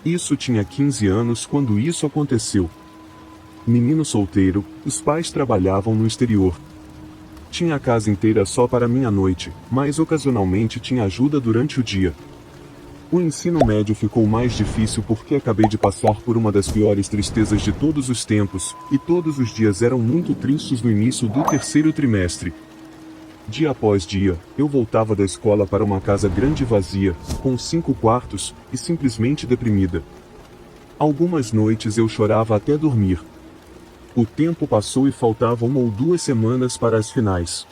Isso tinha 15 anos quando isso aconteceu. Menino solteiro, os pais trabalhavam no exterior. Tinha a casa inteira só para mim à noite, mas ocasionalmente tinha ajuda durante o dia. O ensino médio ficou mais difícil porque acabei de passar por uma das piores tristezas de todos os tempos, e todos os dias eram muito tristes no início do terceiro trimestre. Dia após dia, eu voltava da escola para uma casa grande e vazia, com 5 quartos, e simplesmente deprimida. Algumas noites eu chorava até dormir. O tempo passou e faltavam 1 ou 2 semanas para as finais.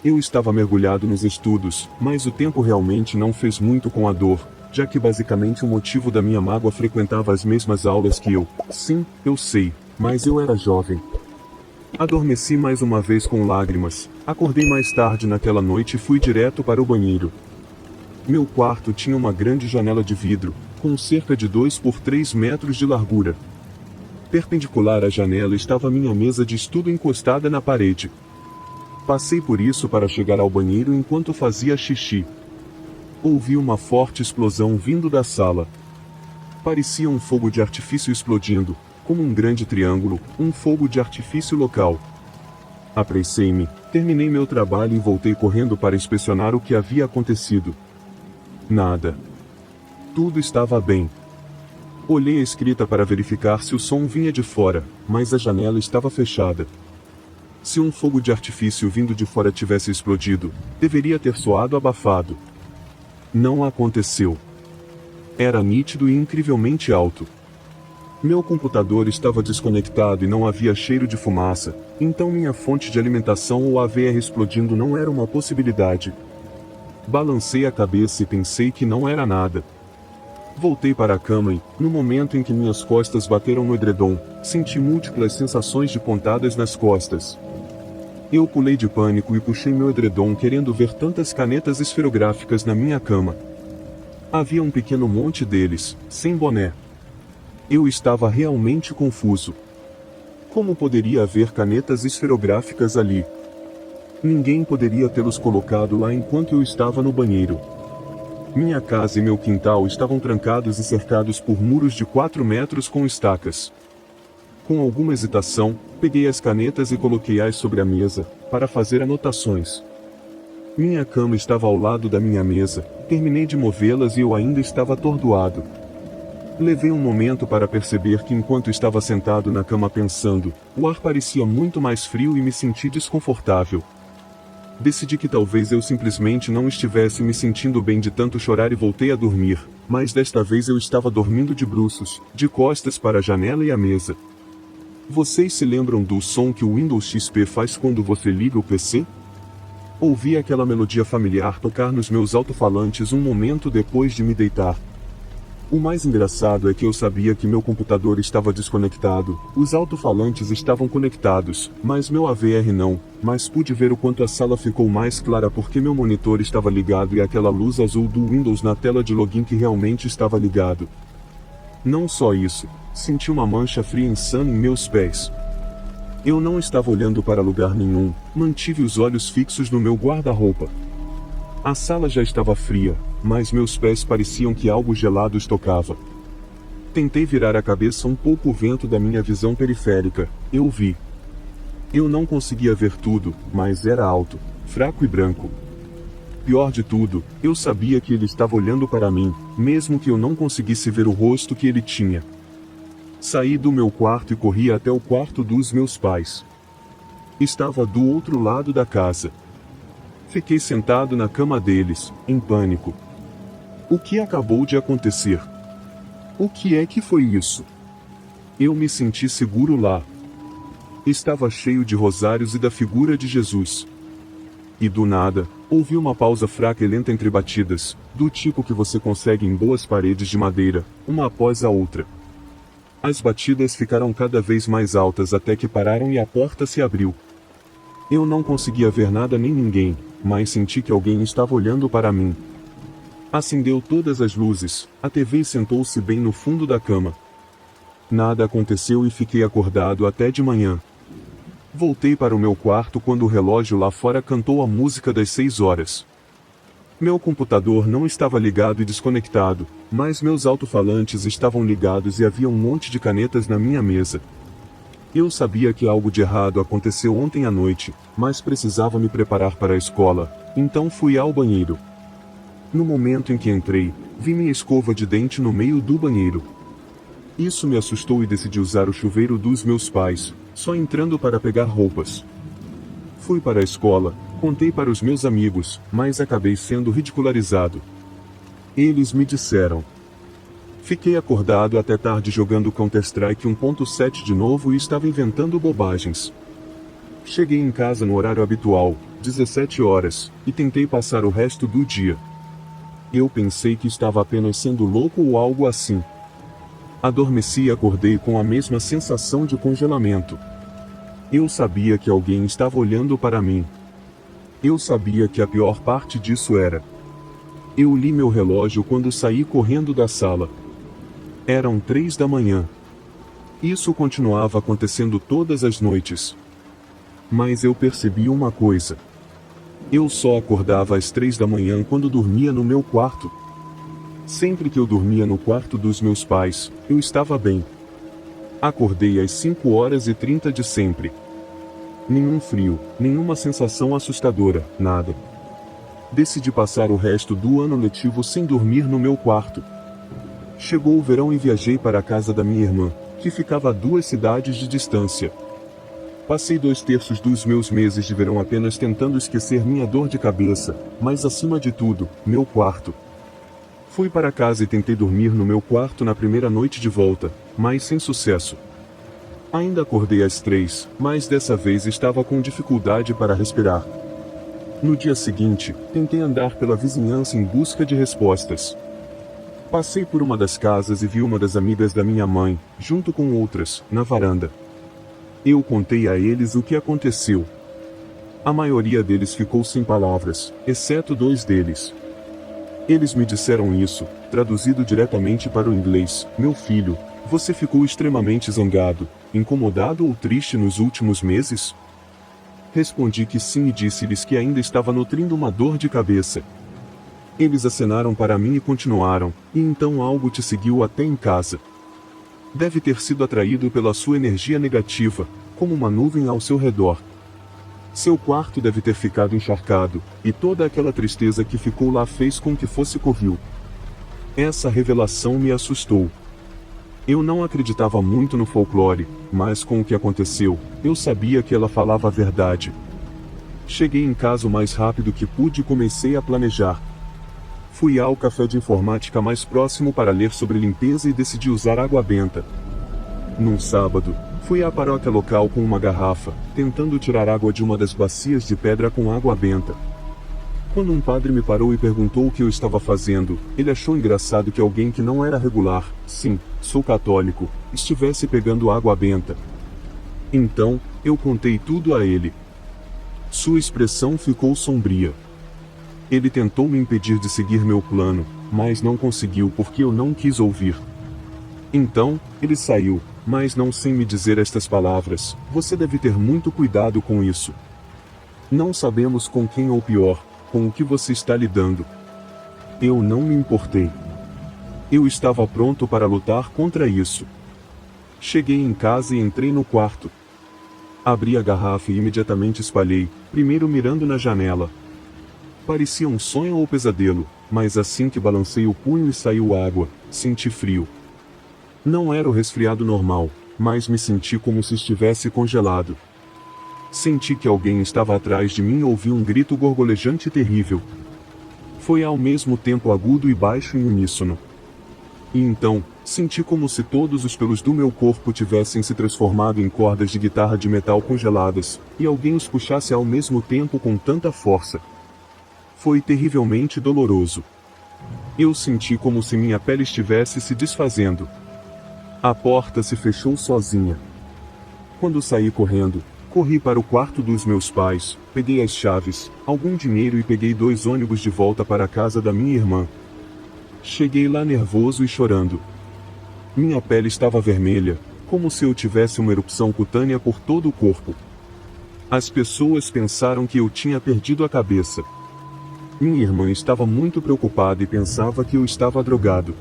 Eu estava mergulhado nos estudos, mas o tempo realmente não fez muito com a dor, já que basicamente o motivo da minha mágoa frequentava as mesmas aulas que eu. Sim, eu sei, mas eu era jovem. Adormeci mais uma vez com lágrimas, acordei mais tarde naquela noite e fui direto para o banheiro. Meu quarto tinha uma grande janela de vidro, com cerca de 2 por 3 metros de largura. Perpendicular à janela estava minha mesa de estudo encostada na parede. Passei por isso para chegar ao banheiro enquanto fazia xixi. Ouvi uma forte explosão vindo da sala. Parecia um fogo de artifício explodindo, como um grande triângulo, um fogo de artifício local. Apressei-me, terminei meu trabalho e voltei correndo para inspecionar o que havia acontecido. Nada. Tudo estava bem. Olhei a escrita para verificar se o som vinha de fora, mas a janela estava fechada. Se um fogo de artifício vindo de fora tivesse explodido, deveria ter soado abafado. Não aconteceu. Era nítido e incrivelmente alto. Meu computador estava desconectado e não havia cheiro de fumaça, então minha fonte de alimentação ou AVR explodindo não era uma possibilidade. Balancei a cabeça e pensei que não era nada. Voltei para a cama e, no momento em que minhas costas bateram no edredom, senti múltiplas sensações de pontadas nas costas. Eu pulei de pânico e puxei meu edredom querendo ver tantas canetas esferográficas na minha cama. Havia um pequeno monte deles, sem boné. Eu estava realmente confuso. Como poderia haver canetas esferográficas ali? Ninguém poderia tê-los colocado lá enquanto eu estava no banheiro. Minha casa e meu quintal estavam trancados e cercados por muros de 4 metros com estacas. Com alguma hesitação, peguei as canetas e coloquei-as sobre a mesa, para fazer anotações. Minha cama estava ao lado da minha mesa, terminei de movê-las e eu ainda estava atordoado. Levei um momento para perceber que enquanto estava sentado na cama pensando, o ar parecia muito mais frio e me senti desconfortável. Decidi que talvez eu simplesmente não estivesse me sentindo bem de tanto chorar e voltei a dormir, mas desta vez eu estava dormindo de bruços, de costas para a janela e a mesa. Vocês se lembram do som que o Windows XP faz quando você liga o PC? Ouvi aquela melodia familiar tocar nos meus alto-falantes um momento depois de me deitar. O mais engraçado é que eu sabia que meu computador estava desconectado, os alto-falantes estavam conectados, mas meu AVR não, mas pude ver o quanto a sala ficou mais clara porque meu monitor estava ligado e aquela luz azul do Windows na tela de login que realmente estava ligado. Não só isso, senti uma mancha fria insana em meus pés. Eu não estava olhando para lugar nenhum, mantive os olhos fixos no meu guarda-roupa. A sala já estava fria, mas meus pés pareciam que algo gelado os tocava. Tentei virar a cabeça um pouco o vento da minha visão periférica, eu vi. Eu não conseguia ver tudo, mas era alto, fraco e branco. Pior de tudo, eu sabia que ele estava olhando para mim, mesmo que eu não conseguisse ver o rosto que ele tinha. Saí do meu quarto e corri até o quarto dos meus pais. Estava do outro lado da casa. Fiquei sentado na cama deles, em pânico. O que acabou de acontecer? O que é que foi isso? Eu me senti seguro lá. Estava cheio de rosários e da figura de Jesus. E do nada, ouvi uma pausa fraca e lenta entre batidas, do tipo que você consegue em boas paredes de madeira, uma após a outra. As batidas ficaram cada vez mais altas até que pararam e a porta se abriu. Eu não conseguia ver nada nem ninguém, mas senti que alguém estava olhando para mim. Acendeu todas as luzes, a TV sentou-se bem no fundo da cama. Nada aconteceu e fiquei acordado até de manhã. Voltei para o meu quarto quando o relógio lá fora cantou a música das 6 horas. Meu computador não estava ligado e desconectado, mas meus alto-falantes estavam ligados e havia um monte de canetas na minha mesa. Eu sabia que algo de errado aconteceu ontem à noite, mas precisava me preparar para a escola, então fui ao banheiro. No momento em que entrei, vi minha escova de dente no meio do banheiro. Isso me assustou e decidi usar o chuveiro dos meus pais, só entrando para pegar roupas. Fui para a escola, contei para os meus amigos, mas acabei sendo ridicularizado. Eles me disseram. Fiquei acordado até tarde jogando Counter-Strike 1.7 de novo e estava inventando bobagens. Cheguei em casa no horário habitual, 17 horas, e tentei passar o resto do dia. Eu pensei que estava apenas sendo louco ou algo assim. Adormeci e acordei com a mesma sensação de congelamento. Eu sabia que alguém estava olhando para mim. Eu sabia que a pior parte disso era. Eu li meu relógio quando saí correndo da sala. Eram 3 da manhã. Isso continuava acontecendo todas as noites. Mas eu percebi uma coisa. Eu só acordava às 3 da manhã quando dormia no meu quarto. Sempre que eu dormia no quarto dos meus pais, eu estava bem. Acordei às 5h30 de sempre. Nenhum frio, nenhuma sensação assustadora, nada. Decidi passar o resto do ano letivo sem dormir no meu quarto. Chegou o verão e viajei para a casa da minha irmã, que ficava a 2 cidades de distância. Passei 2/3 dos meus meses de verão apenas tentando esquecer minha dor de cabeça, mas acima de tudo, meu quarto. Fui para casa e tentei dormir no meu quarto na primeira noite de volta, mas sem sucesso. Ainda acordei às 3, mas dessa vez estava com dificuldade para respirar. No dia seguinte, tentei andar pela vizinhança em busca de respostas. Passei por uma das casas e vi uma das amigas da minha mãe, junto com outras, na varanda. Eu contei a eles o que aconteceu. A maioria deles ficou sem palavras, exceto 2 deles. Eles me disseram isso, traduzido diretamente para o inglês: meu filho, você ficou extremamente zangado, incomodado ou triste nos últimos meses? Respondi que sim e disse-lhes que ainda estava nutrindo uma dor de cabeça. Eles acenaram para mim e continuaram: e então algo te seguiu até em casa. Deve ter sido atraído pela sua energia negativa, como uma nuvem ao seu redor. Seu quarto deve ter ficado encharcado, e toda aquela tristeza que ficou lá fez com que fosse covil. Essa revelação me assustou. Eu não acreditava muito no folclore, mas com o que aconteceu, eu sabia que ela falava a verdade. Cheguei em casa o mais rápido que pude e comecei a planejar. Fui ao café de informática mais próximo para ler sobre limpeza e decidi usar água benta. Num sábado, fui à paróquia local com uma garrafa, tentando tirar água de uma das bacias de pedra com água benta. Quando um padre me parou e perguntou o que eu estava fazendo, ele achou engraçado que alguém que não era regular, sim, sou católico, estivesse pegando água benta. Então, eu contei tudo a ele. Sua expressão ficou sombria. Ele tentou me impedir de seguir meu plano, mas não conseguiu porque eu não quis ouvir. Então, ele saiu, mas não sem me dizer estas palavras: você deve ter muito cuidado com isso. Não sabemos com quem ou pior, com o que você está lidando. Eu não me importei. Eu estava pronto para lutar contra isso. Cheguei em casa e entrei no quarto. Abri a garrafa e imediatamente espalhei, primeiro mirando na janela. Parecia um sonho ou pesadelo, mas assim que balancei o punho e saiu água, senti frio. Não era o resfriado normal, mas me senti como se estivesse congelado. Senti que alguém estava atrás de mim e ouvi um grito gorgolejante terrível. Foi ao mesmo tempo agudo e baixo em uníssono. E então, senti como se todos os pelos do meu corpo tivessem se transformado em cordas de guitarra de metal congeladas, e alguém os puxasse ao mesmo tempo com tanta força. Foi terrivelmente doloroso. Eu senti como se minha pele estivesse se desfazendo. A porta se fechou sozinha. Quando saí correndo, corri para o quarto dos meus pais, peguei as chaves, algum dinheiro e peguei 2 ônibus de volta para a casa da minha irmã. Cheguei lá nervoso e chorando. Minha pele estava vermelha, como se eu tivesse uma erupção cutânea por todo o corpo. As pessoas pensaram que eu tinha perdido a cabeça. Minha irmã estava muito preocupada e pensava que eu estava drogado.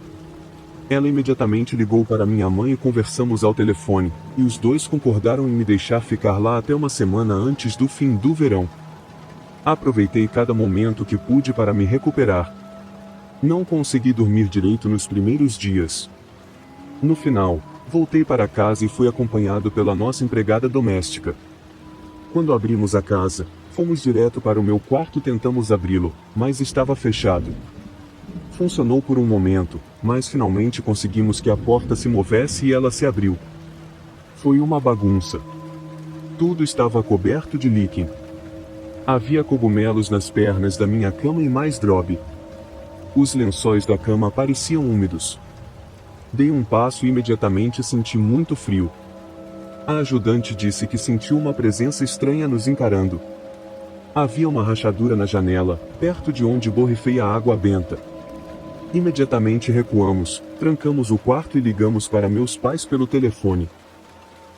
Ela imediatamente ligou para minha mãe e conversamos ao telefone, e os dois concordaram em me deixar ficar lá até uma semana antes do fim do verão. Aproveitei cada momento que pude para me recuperar. Não consegui dormir direito nos primeiros dias. No final, voltei para casa e fui acompanhado pela nossa empregada doméstica. Quando abrimos a casa, fomos direto para o meu quarto e tentamos abri-lo, mas estava fechado. Funcionou por um momento, mas finalmente conseguimos que a porta se movesse e ela se abriu. Foi uma bagunça. Tudo estava coberto de líquen. Havia cogumelos nas pernas da minha cama e mais drobe. Os lençóis da cama pareciam úmidos. Dei um passo e imediatamente senti muito frio. A ajudante disse que sentiu uma presença estranha nos encarando. Havia uma rachadura na janela, perto de onde borrifei a água benta. Imediatamente recuamos, trancamos o quarto e ligamos para meus pais pelo telefone.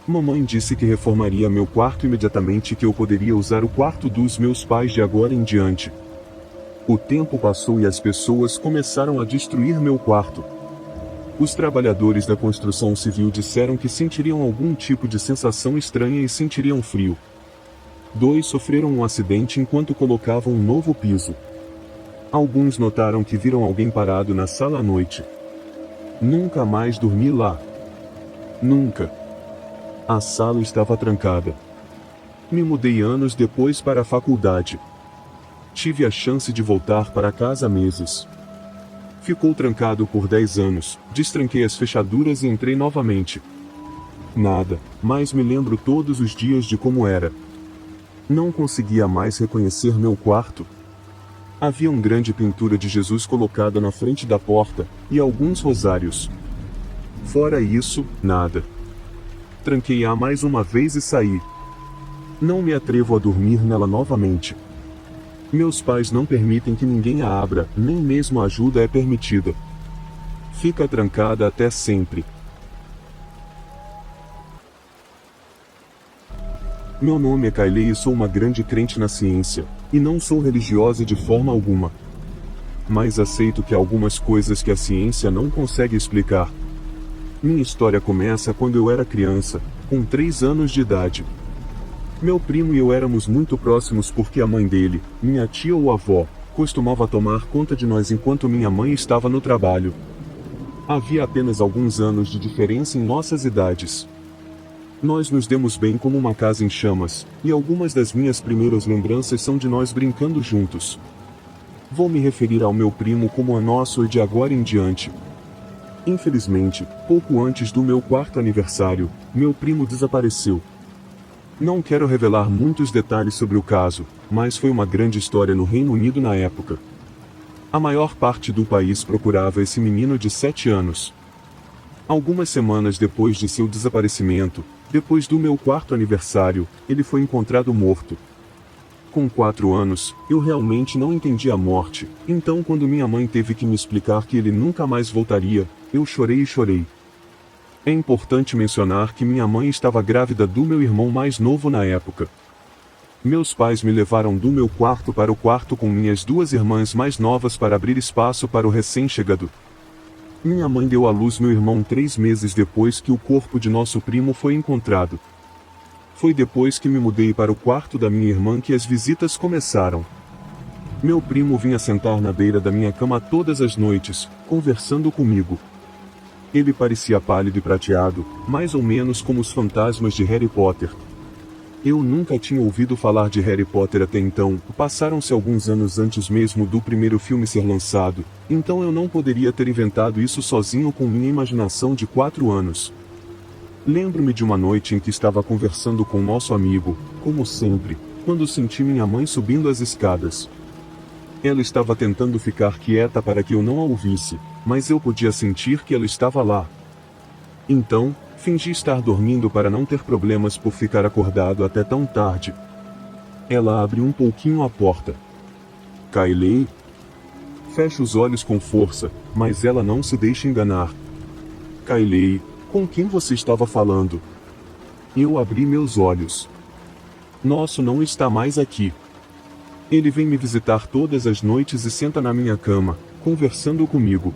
Mamãe disse que reformaria meu quarto imediatamente e que eu poderia usar o quarto dos meus pais de agora em diante. O tempo passou e as pessoas começaram a destruir meu quarto. Os trabalhadores da construção civil disseram que sentiriam algum tipo de sensação estranha e sentiriam frio. 2 sofreram um acidente enquanto colocavam um novo piso. Alguns notaram que viram alguém parado na sala à noite. Nunca mais dormi lá. Nunca. A sala estava trancada. Me mudei anos depois para a faculdade. Tive a chance de voltar para casa há meses. Ficou trancado por 10 anos, destranquei as fechaduras e entrei novamente. Nada, mas me lembro todos os dias de como era. Não conseguia mais reconhecer meu quarto. Havia uma grande pintura de Jesus colocada na frente da porta, e alguns rosários. Fora isso, nada. Tranquei-a mais uma vez e saí. Não me atrevo a dormir nela novamente. Meus pais não permitem que ninguém a abra, nem mesmo a ajuda é permitida. Fica trancada até sempre. Meu nome é Kylie e sou uma grande crente na ciência, e não sou religiosa de forma alguma. Mas aceito que há algumas coisas que a ciência não consegue explicar. Minha história começa quando eu era criança, com 3 anos de idade. Meu primo e eu éramos muito próximos porque a mãe dele, minha tia ou avó, costumava tomar conta de nós enquanto minha mãe estava no trabalho. Havia apenas alguns anos de diferença em nossas idades. Nós nos demos bem como uma casa em chamas, e algumas das minhas primeiras lembranças são de nós brincando juntos. Vou me referir ao meu primo como a nosso e de agora em diante. Infelizmente, pouco antes do meu 4º aniversário, meu primo desapareceu. Não quero revelar muitos detalhes sobre o caso, mas foi uma grande história no Reino Unido na época. A maior parte do país procurava esse menino de 7 anos. Algumas semanas depois de seu desaparecimento, depois do meu 4º aniversário, ele foi encontrado morto. Com 4 anos, eu realmente não entendi a morte, então quando minha mãe teve que me explicar que ele nunca mais voltaria, eu chorei e chorei. É importante mencionar que minha mãe estava grávida do meu irmão mais novo na época. Meus pais me levaram do meu quarto para o quarto com minhas 2 irmãs mais novas para abrir espaço para o recém-chegado. Minha mãe deu à luz meu irmão 3 meses depois que o corpo de nosso primo foi encontrado. Foi depois que me mudei para o quarto da minha irmã que as visitas começaram. Meu primo vinha sentar na beira da minha cama todas as noites, conversando comigo. Ele parecia pálido e prateado, mais ou menos como os fantasmas de Harry Potter. Eu nunca tinha ouvido falar de Harry Potter até então, passaram-se alguns anos antes mesmo do primeiro filme ser lançado, então eu não poderia ter inventado isso sozinho com minha imaginação de 4 anos. Lembro-me de uma noite em que estava conversando com nosso amigo, como sempre, quando senti minha mãe subindo as escadas. Ela estava tentando ficar quieta para que eu não a ouvisse, mas eu podia sentir que ela estava lá. Então, fingi estar dormindo para não ter problemas por ficar acordado até tão tarde. Ela abre um pouquinho a porta. Kylie? Fecha os olhos com força, mas ela não se deixa enganar. Kylie, com quem você estava falando? Eu abri meus olhos. Nosso não está mais aqui. Ele vem me visitar todas as noites e senta na minha cama, conversando comigo.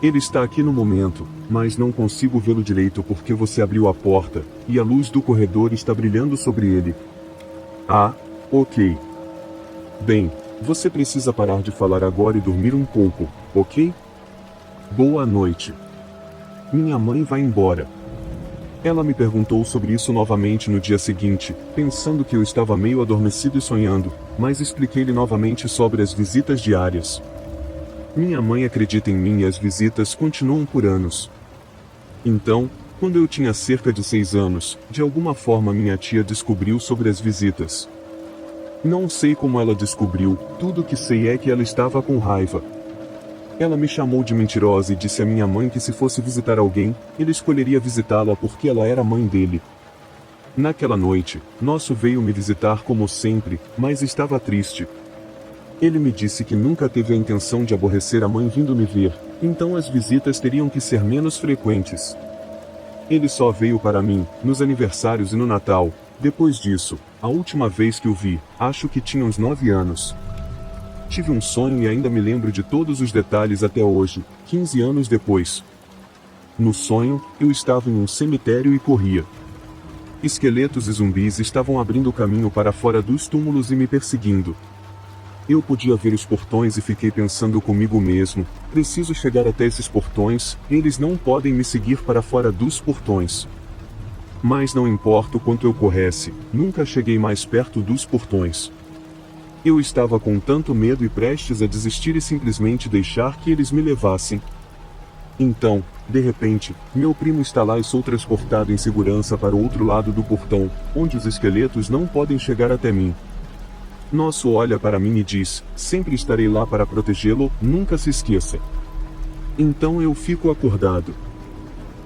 Ele está aqui no momento, mas não consigo vê-lo direito porque você abriu a porta, e a luz do corredor está brilhando sobre ele. Ah, ok. Bem, você precisa parar de falar agora e dormir um pouco, ok? Boa noite. Minha mãe vai embora. Ela me perguntou sobre isso novamente no dia seguinte, pensando que eu estava meio adormecido e sonhando, mas expliquei-lhe novamente sobre as visitas diárias. Minha mãe acredita em mim e as visitas continuam por anos. Então, quando eu tinha cerca de 6 anos, de alguma forma minha tia descobriu sobre as visitas. Não sei como ela descobriu, tudo que sei é que ela estava com raiva. Ela me chamou de mentirosa e disse à minha mãe que se fosse visitar alguém, ele escolheria visitá-la porque ela era mãe dele. Naquela noite, Nosso veio me visitar como sempre, mas estava triste. Ele me disse que nunca teve a intenção de aborrecer a mãe vindo me ver, então as visitas teriam que ser menos frequentes. Ele só veio para mim, nos aniversários e no Natal. Depois disso, a última vez que o vi, acho que tinha uns 9 anos. Tive um sonho e ainda me lembro de todos os detalhes até hoje, 15 anos depois. No sonho, eu estava em um cemitério e corria. Esqueletos e zumbis estavam abrindo caminho para fora dos túmulos e me perseguindo. Eu podia ver os portões e fiquei pensando comigo mesmo, preciso chegar até esses portões, eles não podem me seguir para fora dos portões. Mas não importa o quanto eu corresse, nunca cheguei mais perto dos portões. Eu estava com tanto medo e prestes a desistir e simplesmente deixar que eles me levassem. Então, de repente, meu primo está lá e sou transportado em segurança para o outro lado do portão, onde os esqueletos não podem chegar até mim. Nosso olha para mim e diz, sempre estarei lá para protegê-lo, nunca se esqueça. Então eu fico acordado.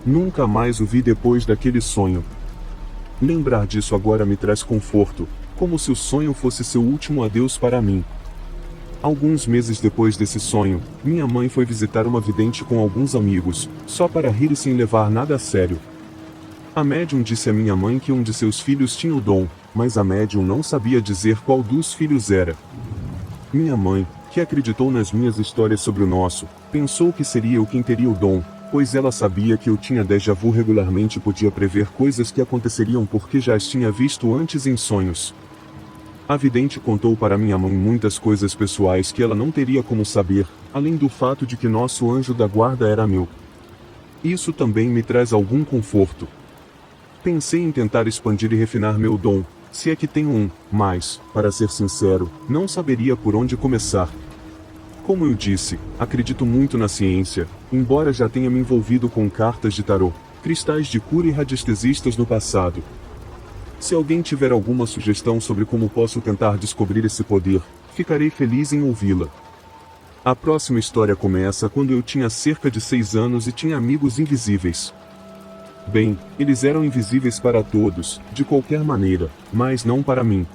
Nunca mais o vi depois daquele sonho. Lembrar disso agora me traz conforto, como se o sonho fosse seu último adeus para mim. Alguns meses depois desse sonho, minha mãe foi visitar uma vidente com alguns amigos, só para rir e sem levar nada a sério. A médium disse à minha mãe que um de seus filhos tinha o dom, mas a médium não sabia dizer qual dos filhos era. Minha mãe, que acreditou nas minhas histórias sobre o Nosso, pensou que seria eu quem teria o dom, pois ela sabia que eu tinha déjà vu regularmente e podia prever coisas que aconteceriam porque já as tinha visto antes em sonhos. A vidente contou para minha mãe muitas coisas pessoais que ela não teria como saber, além do fato de que nosso anjo da guarda era meu. Isso também me traz algum conforto. Pensei em tentar expandir e refinar meu dom, se é que tenho um, mas, para ser sincero, não saberia por onde começar. Como eu disse, acredito muito na ciência, embora já tenha me envolvido com cartas de tarô, cristais de cura e radiestesistas no passado. Se alguém tiver alguma sugestão sobre como posso tentar descobrir esse poder, ficarei feliz em ouvi-la. A próxima história começa quando eu tinha cerca de 6 anos e tinha amigos invisíveis. Bem, eles eram invisíveis para todos, de qualquer maneira, mas não para mim.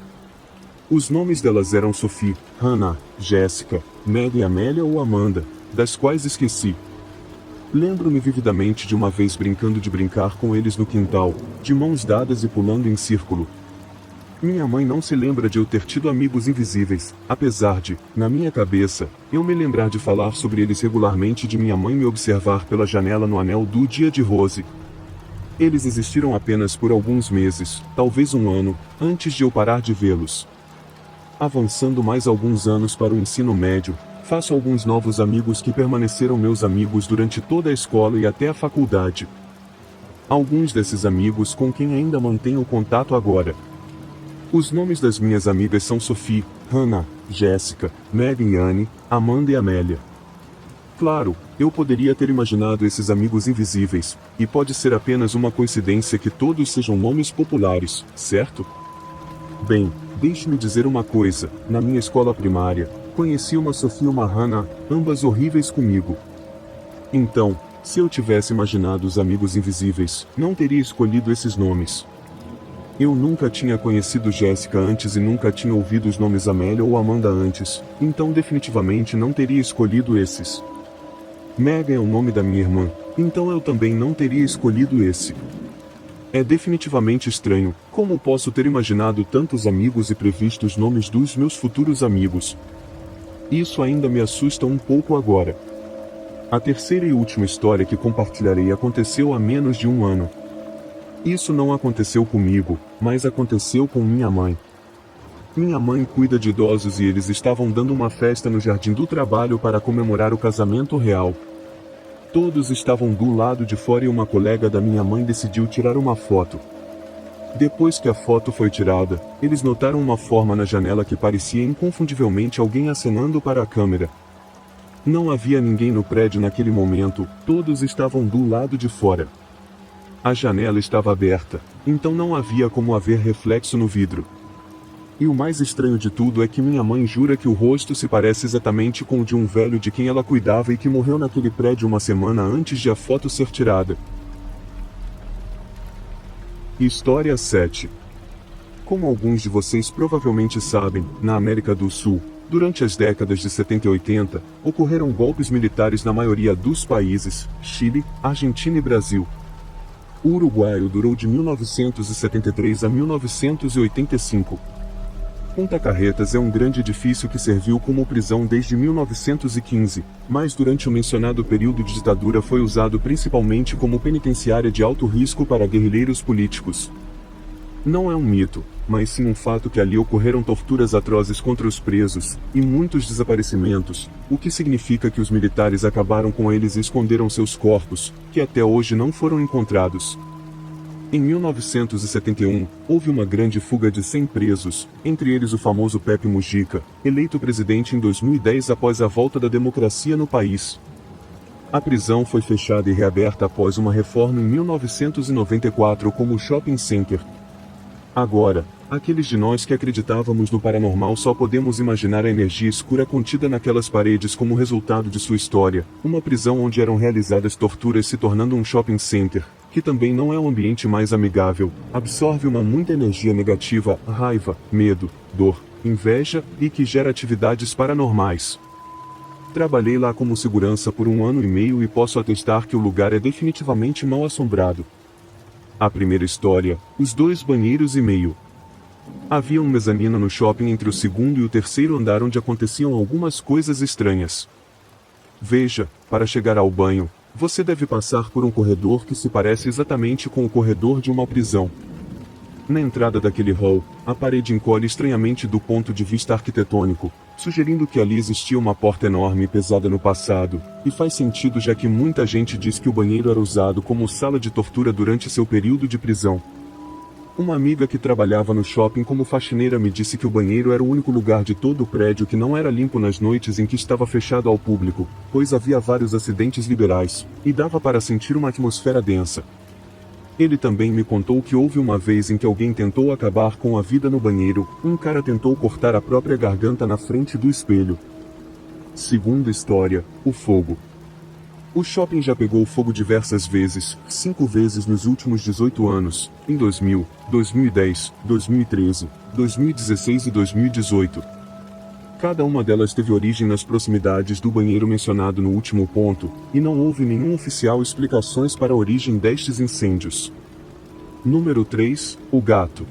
Os nomes delas eram Sophie, Hannah, Jéssica, Meg e Amélia ou Amanda, das quais esqueci. Lembro-me vividamente de uma vez brincando de brincar com eles no quintal, de mãos dadas e pulando em círculo. Minha mãe não se lembra de eu ter tido amigos invisíveis, apesar de, na minha cabeça, eu me lembrar de falar sobre eles regularmente e de minha mãe me observar pela janela no anel do dia de Rose. Eles existiram apenas por alguns meses, talvez um ano, antes de eu parar de vê-los. Avançando mais alguns anos para o ensino médio, faço alguns novos amigos que permaneceram meus amigos durante toda a escola e até a faculdade. Alguns desses amigos com quem ainda mantenho contato agora. Os nomes das minhas amigas são Sophie, Hannah, Jéssica, Meg e Anne, Amanda e Amélia. Claro, eu poderia ter imaginado esses amigos invisíveis, e pode ser apenas uma coincidência que todos sejam nomes populares, certo? Bem, deixe-me dizer uma coisa, na minha escola primária, conheci uma Sophie e uma Hannah, ambas horríveis comigo. Então, se eu tivesse imaginado os amigos invisíveis, não teria escolhido esses nomes. Eu nunca tinha conhecido Jéssica antes e nunca tinha ouvido os nomes Amélia ou Amanda antes, então definitivamente não teria escolhido esses. Megan é o nome da minha irmã, então eu também não teria escolhido esse. É definitivamente estranho. Como posso ter imaginado tantos amigos e previsto os nomes dos meus futuros amigos? Isso ainda me assusta um pouco agora. A terceira e última história que compartilharei aconteceu há menos de um ano. Isso não aconteceu comigo, mas aconteceu com minha mãe. Minha mãe cuida de idosos e eles estavam dando uma festa no Jardim do Trabalho para comemorar o casamento real. Todos estavam do lado de fora e uma colega da minha mãe decidiu tirar uma foto. Depois que a foto foi tirada, eles notaram uma forma na janela que parecia inconfundivelmente alguém acenando para a câmera. Não havia ninguém no prédio naquele momento, todos estavam do lado de fora. A janela estava aberta, então não havia como haver reflexo no vidro. E o mais estranho de tudo é que minha mãe jura que o rosto se parece exatamente com o de um velho de quem ela cuidava e que morreu naquele prédio uma semana antes de a foto ser tirada. História 7. Como alguns de vocês provavelmente sabem, na América do Sul, durante as décadas de 70 e 80, ocorreram golpes militares na maioria dos países, Chile, Argentina e Brasil. O uruguaio durou de 1973 a 1985. Punta Carretas é um grande edifício que serviu como prisão desde 1915, mas durante o mencionado período de ditadura foi usado principalmente como penitenciária de alto risco para guerrilheiros políticos. Não é um mito, mas sim um fato que ali ocorreram torturas atrozes contra os presos, e muitos desaparecimentos, o que significa que os militares acabaram com eles e esconderam seus corpos, que até hoje não foram encontrados. Em 1971, houve uma grande fuga de 100 presos, entre eles o famoso Pepe Mujica, eleito presidente em 2010 após a volta da democracia no país. A prisão foi fechada e reaberta após uma reforma em 1994 como shopping center. Agora, aqueles de nós que acreditávamos no paranormal só podemos imaginar a energia escura contida naquelas paredes como resultado de sua história, uma prisão onde eram realizadas torturas se tornando um shopping center, que também não é um ambiente mais amigável, absorve muita energia negativa, raiva, medo, dor, inveja e que gera atividades paranormais. Trabalhei lá como segurança por 1 ano e meio e posso atestar que o lugar é definitivamente mal assombrado. A primeira história, os 2 banheiros e meio. Havia um mezanino no shopping entre o segundo e o terceiro andar onde aconteciam algumas coisas estranhas. Veja, para chegar ao banho, você deve passar por um corredor que se parece exatamente com o corredor de uma prisão. Na entrada daquele hall, a parede encolhe estranhamente do ponto de vista arquitetônico, sugerindo que ali existia uma porta enorme e pesada no passado, e faz sentido já que muita gente diz que o banheiro era usado como sala de tortura durante seu período de prisão. Uma amiga que trabalhava no shopping como faxineira me disse que o banheiro era o único lugar de todo o prédio que não era limpo nas noites em que estava fechado ao público, pois havia vários acidentes liberais, e dava para sentir uma atmosfera densa. Ele também me contou que houve uma vez em que alguém tentou acabar com a vida no banheiro, um cara tentou cortar a própria garganta na frente do espelho. Segunda história, o fogo. O shopping já pegou fogo diversas vezes, 5 vezes nos últimos 18 anos, em 2000, 2010, 2013, 2016 e 2018. Cada uma delas teve origem nas proximidades do banheiro mencionado no último ponto, e não houve nenhum oficial explicações para a origem destes incêndios. Número 3, o gato.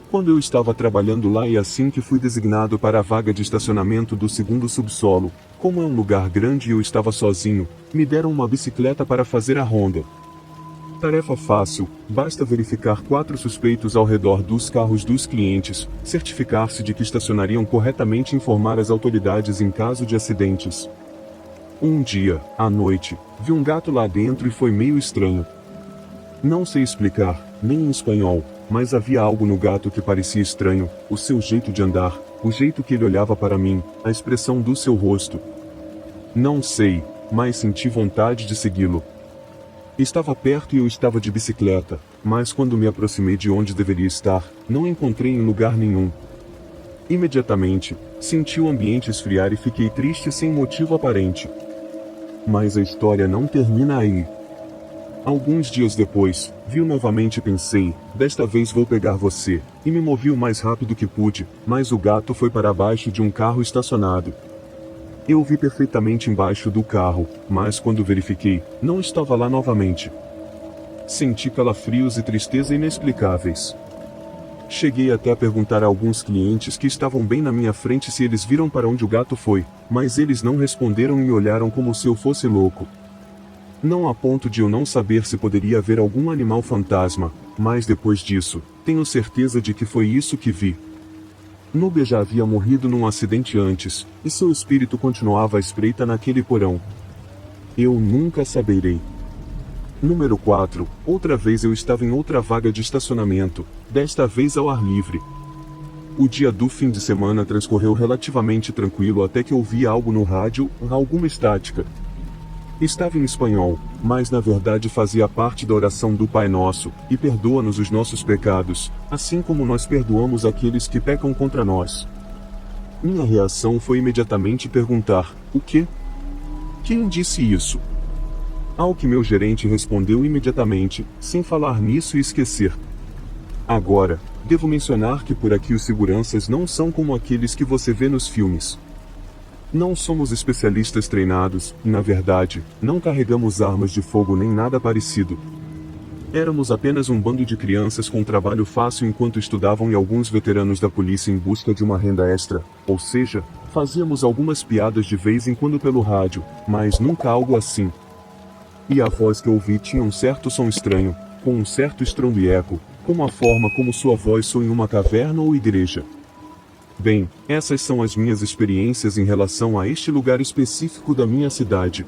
Quando eu estava trabalhando lá e assim que fui designado para a vaga de estacionamento do segundo subsolo, como é um lugar grande e eu estava sozinho, me deram uma bicicleta para fazer a ronda. Tarefa fácil, basta verificar 4 suspeitos ao redor dos carros dos clientes, certificar-se de que estacionariam corretamente e informar as autoridades em caso de acidentes. Um dia, à noite, vi um gato lá dentro e foi meio estranho. Não sei explicar, nem em espanhol, mas havia algo no gato que parecia estranho, o seu jeito de andar, o jeito que ele olhava para mim, a expressão do seu rosto. Não sei, mas senti vontade de segui-lo. Estava perto e eu estava de bicicleta, mas quando me aproximei de onde deveria estar, não encontrei em lugar nenhum. Imediatamente, senti o ambiente esfriar e fiquei triste sem motivo aparente. Mas a história não termina aí. Alguns dias depois, vi-o novamente e pensei, desta vez vou pegar você, e me movi o mais rápido que pude, mas o gato foi para baixo de um carro estacionado. Eu o vi perfeitamente embaixo do carro, mas quando verifiquei, não estava lá novamente. Senti calafrios e tristeza inexplicáveis. Cheguei até a perguntar a alguns clientes que estavam bem na minha frente se eles viram para onde o gato foi, mas eles não responderam e me olharam como se eu fosse louco. Não a ponto de eu não saber se poderia haver algum animal fantasma, mas depois disso, tenho certeza de que foi isso que vi. Nubia já havia morrido num acidente antes, e seu espírito continuava à espreita naquele porão. Eu nunca saberei. Número 4. Outra vez eu estava em outra vaga de estacionamento, desta vez ao ar livre. O dia do fim de semana transcorreu relativamente tranquilo até que ouvi algo no rádio, alguma estática. Estava em espanhol, mas na verdade fazia parte da oração do Pai Nosso, e perdoa-nos os nossos pecados, assim como nós perdoamos aqueles que pecam contra nós. Minha reação foi imediatamente perguntar: o quê? Quem disse isso? Ao que meu gerente respondeu imediatamente, sem falar nisso e esquecer. Agora, devo mencionar que por aqui os seguranças não são como aqueles que você vê nos filmes. Não somos especialistas treinados, e na verdade, não carregamos armas de fogo nem nada parecido. Éramos apenas um bando de crianças com trabalho fácil enquanto estudavam e alguns veteranos da polícia em busca de uma renda extra, ou seja, fazíamos algumas piadas de vez em quando pelo rádio, mas nunca algo assim. E a voz que ouvi tinha um certo som estranho, com um certo estrondo e eco, como a forma como sua voz soa em uma caverna ou igreja. Bem, essas são as minhas experiências em relação a este lugar específico da minha cidade.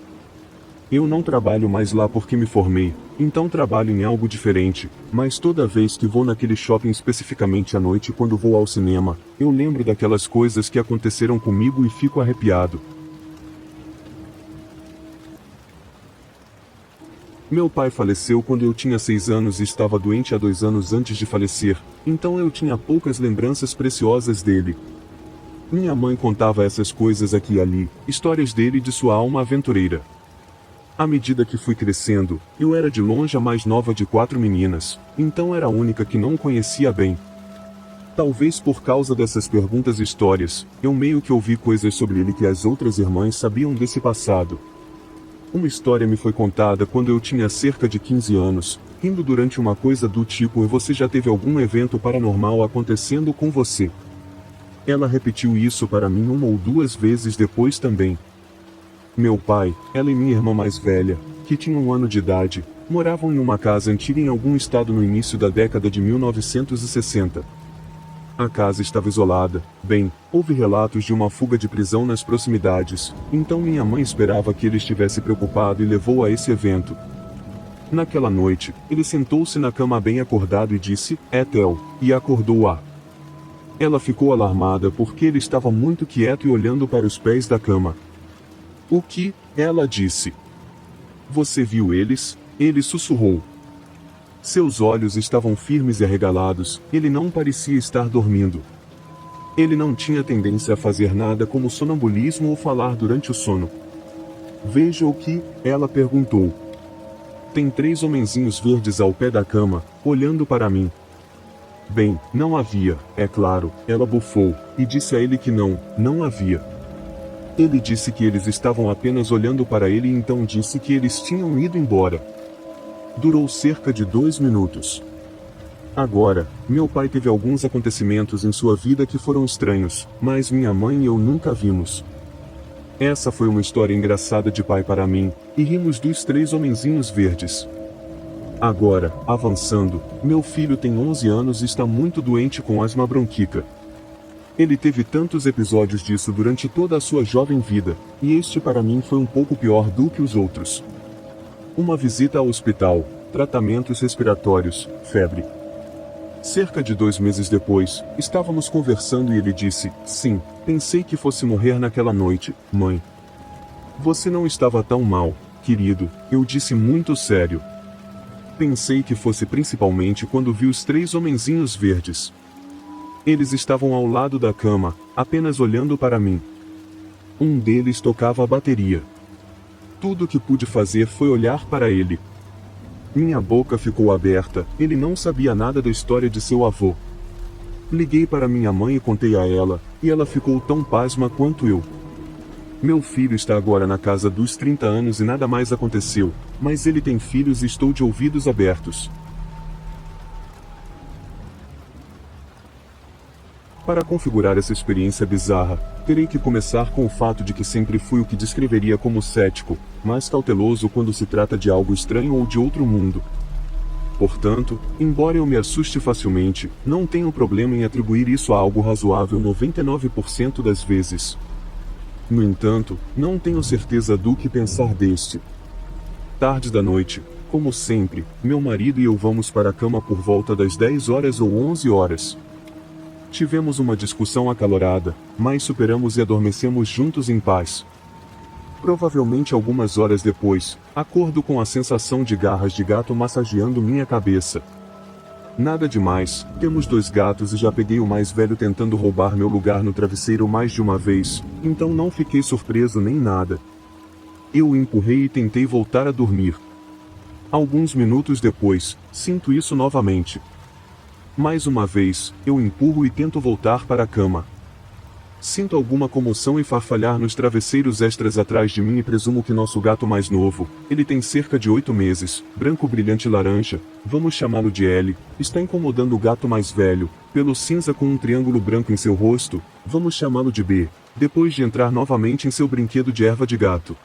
Eu não trabalho mais lá porque me formei, então trabalho em algo diferente, mas toda vez que vou naquele shopping especificamente à noite quando vou ao cinema, eu lembro daquelas coisas que aconteceram comigo e fico arrepiado. Meu pai faleceu quando eu tinha 6 anos e estava doente há 2 anos antes de falecer, então eu tinha poucas lembranças preciosas dele. Minha mãe contava essas coisas aqui e ali, histórias dele e de sua alma aventureira. À medida que fui crescendo, eu era de longe a mais nova de 4 meninas, então era a única que não conhecia bem. Talvez por causa dessas perguntas e histórias, eu meio que ouvi coisas sobre ele que as outras irmãs sabiam desse passado. Uma história me foi contada quando eu tinha cerca de 15 anos, rindo durante uma coisa do tipo: e você já teve algum evento paranormal acontecendo com você? Ela repetiu isso para mim 1 ou 2 vezes depois também. Meu pai, ela e minha irmã mais velha, que tinha 1 ano de idade, moravam em uma casa antiga em algum estado no início da década de 1960. A casa estava isolada. Bem, houve relatos de uma fuga de prisão nas proximidades, então minha mãe esperava que ele estivesse preocupado e levou a esse evento. Naquela noite, ele sentou-se na cama bem acordado e disse: "Ethel", e acordou-a. Ela ficou alarmada porque ele estava muito quieto e olhando para os pés da cama. "O que?", ela disse. "Você viu eles?", ele sussurrou. Seus olhos estavam firmes e arregalados, ele não parecia estar dormindo. Ele não tinha tendência a fazer nada como sonambulismo ou falar durante o sono. "Veja o que?", ela perguntou. "Tem 3 homenzinhos verdes ao pé da cama, olhando para mim." Bem, não havia, é claro, ela bufou, e disse a ele que não havia. Ele disse que eles estavam apenas olhando para ele e então disse que eles tinham ido embora. Durou cerca de 2 minutos. Agora, meu pai teve alguns acontecimentos em sua vida que foram estranhos, mas minha mãe e eu nunca vimos. Essa foi uma história engraçada de pai para mim, e rimos dos 3 homenzinhos verdes. Agora, avançando, meu filho tem 11 anos e está muito doente com asma bronquíaca. Ele teve tantos episódios disso durante toda a sua jovem vida, e este para mim foi um pouco pior do que os outros. Uma visita ao hospital, tratamentos respiratórios, febre. Cerca de 2 meses depois, estávamos conversando e ele disse: "Sim, pensei que fosse morrer naquela noite, mãe." "Você não estava tão mal, querido", eu disse muito sério. "Pensei que fosse principalmente quando vi os 3 homenzinhos verdes. Eles estavam ao lado da cama, apenas olhando para mim. Um deles tocava a bateria. Tudo o que pude fazer foi olhar para ele. Minha boca ficou aberta, ele não sabia nada da história de seu avô. Liguei para minha mãe e contei a ela, e ela ficou tão pasma quanto eu. Meu filho está agora na casa dos 30 anos e nada mais aconteceu, mas ele tem filhos e estou de ouvidos abertos. Para configurar essa experiência bizarra, terei que começar com o fato de que sempre fui o que descreveria como cético, mas cauteloso quando se trata de algo estranho ou de outro mundo. Portanto, embora eu me assuste facilmente, não tenho problema em atribuir isso a algo razoável 99% das vezes. No entanto, não tenho certeza do que pensar deste. Tarde da noite, como sempre, meu marido e eu vamos para a cama por volta das 10 horas ou 11 horas. Tivemos uma discussão acalorada, mas superamos e adormecemos juntos em paz. Provavelmente algumas horas depois, acordo com a sensação de garras de gato massageando minha cabeça. Nada demais, temos 2 gatos e já peguei o mais velho tentando roubar meu lugar no travesseiro mais de uma vez, então não fiquei surpreso nem nada. Eu o empurrei e tentei voltar a dormir. Alguns minutos depois, sinto isso novamente. Mais uma vez, eu empurro e tento voltar para a cama. Sinto alguma comoção e farfalhar nos travesseiros extras atrás de mim e presumo que nosso gato mais novo, ele tem cerca de 8 meses, branco brilhante laranja, vamos chamá-lo de L, está incomodando o gato mais velho, pelo cinza com um triângulo branco em seu rosto, vamos chamá-lo de B, depois de entrar novamente em seu brinquedo de erva de gato.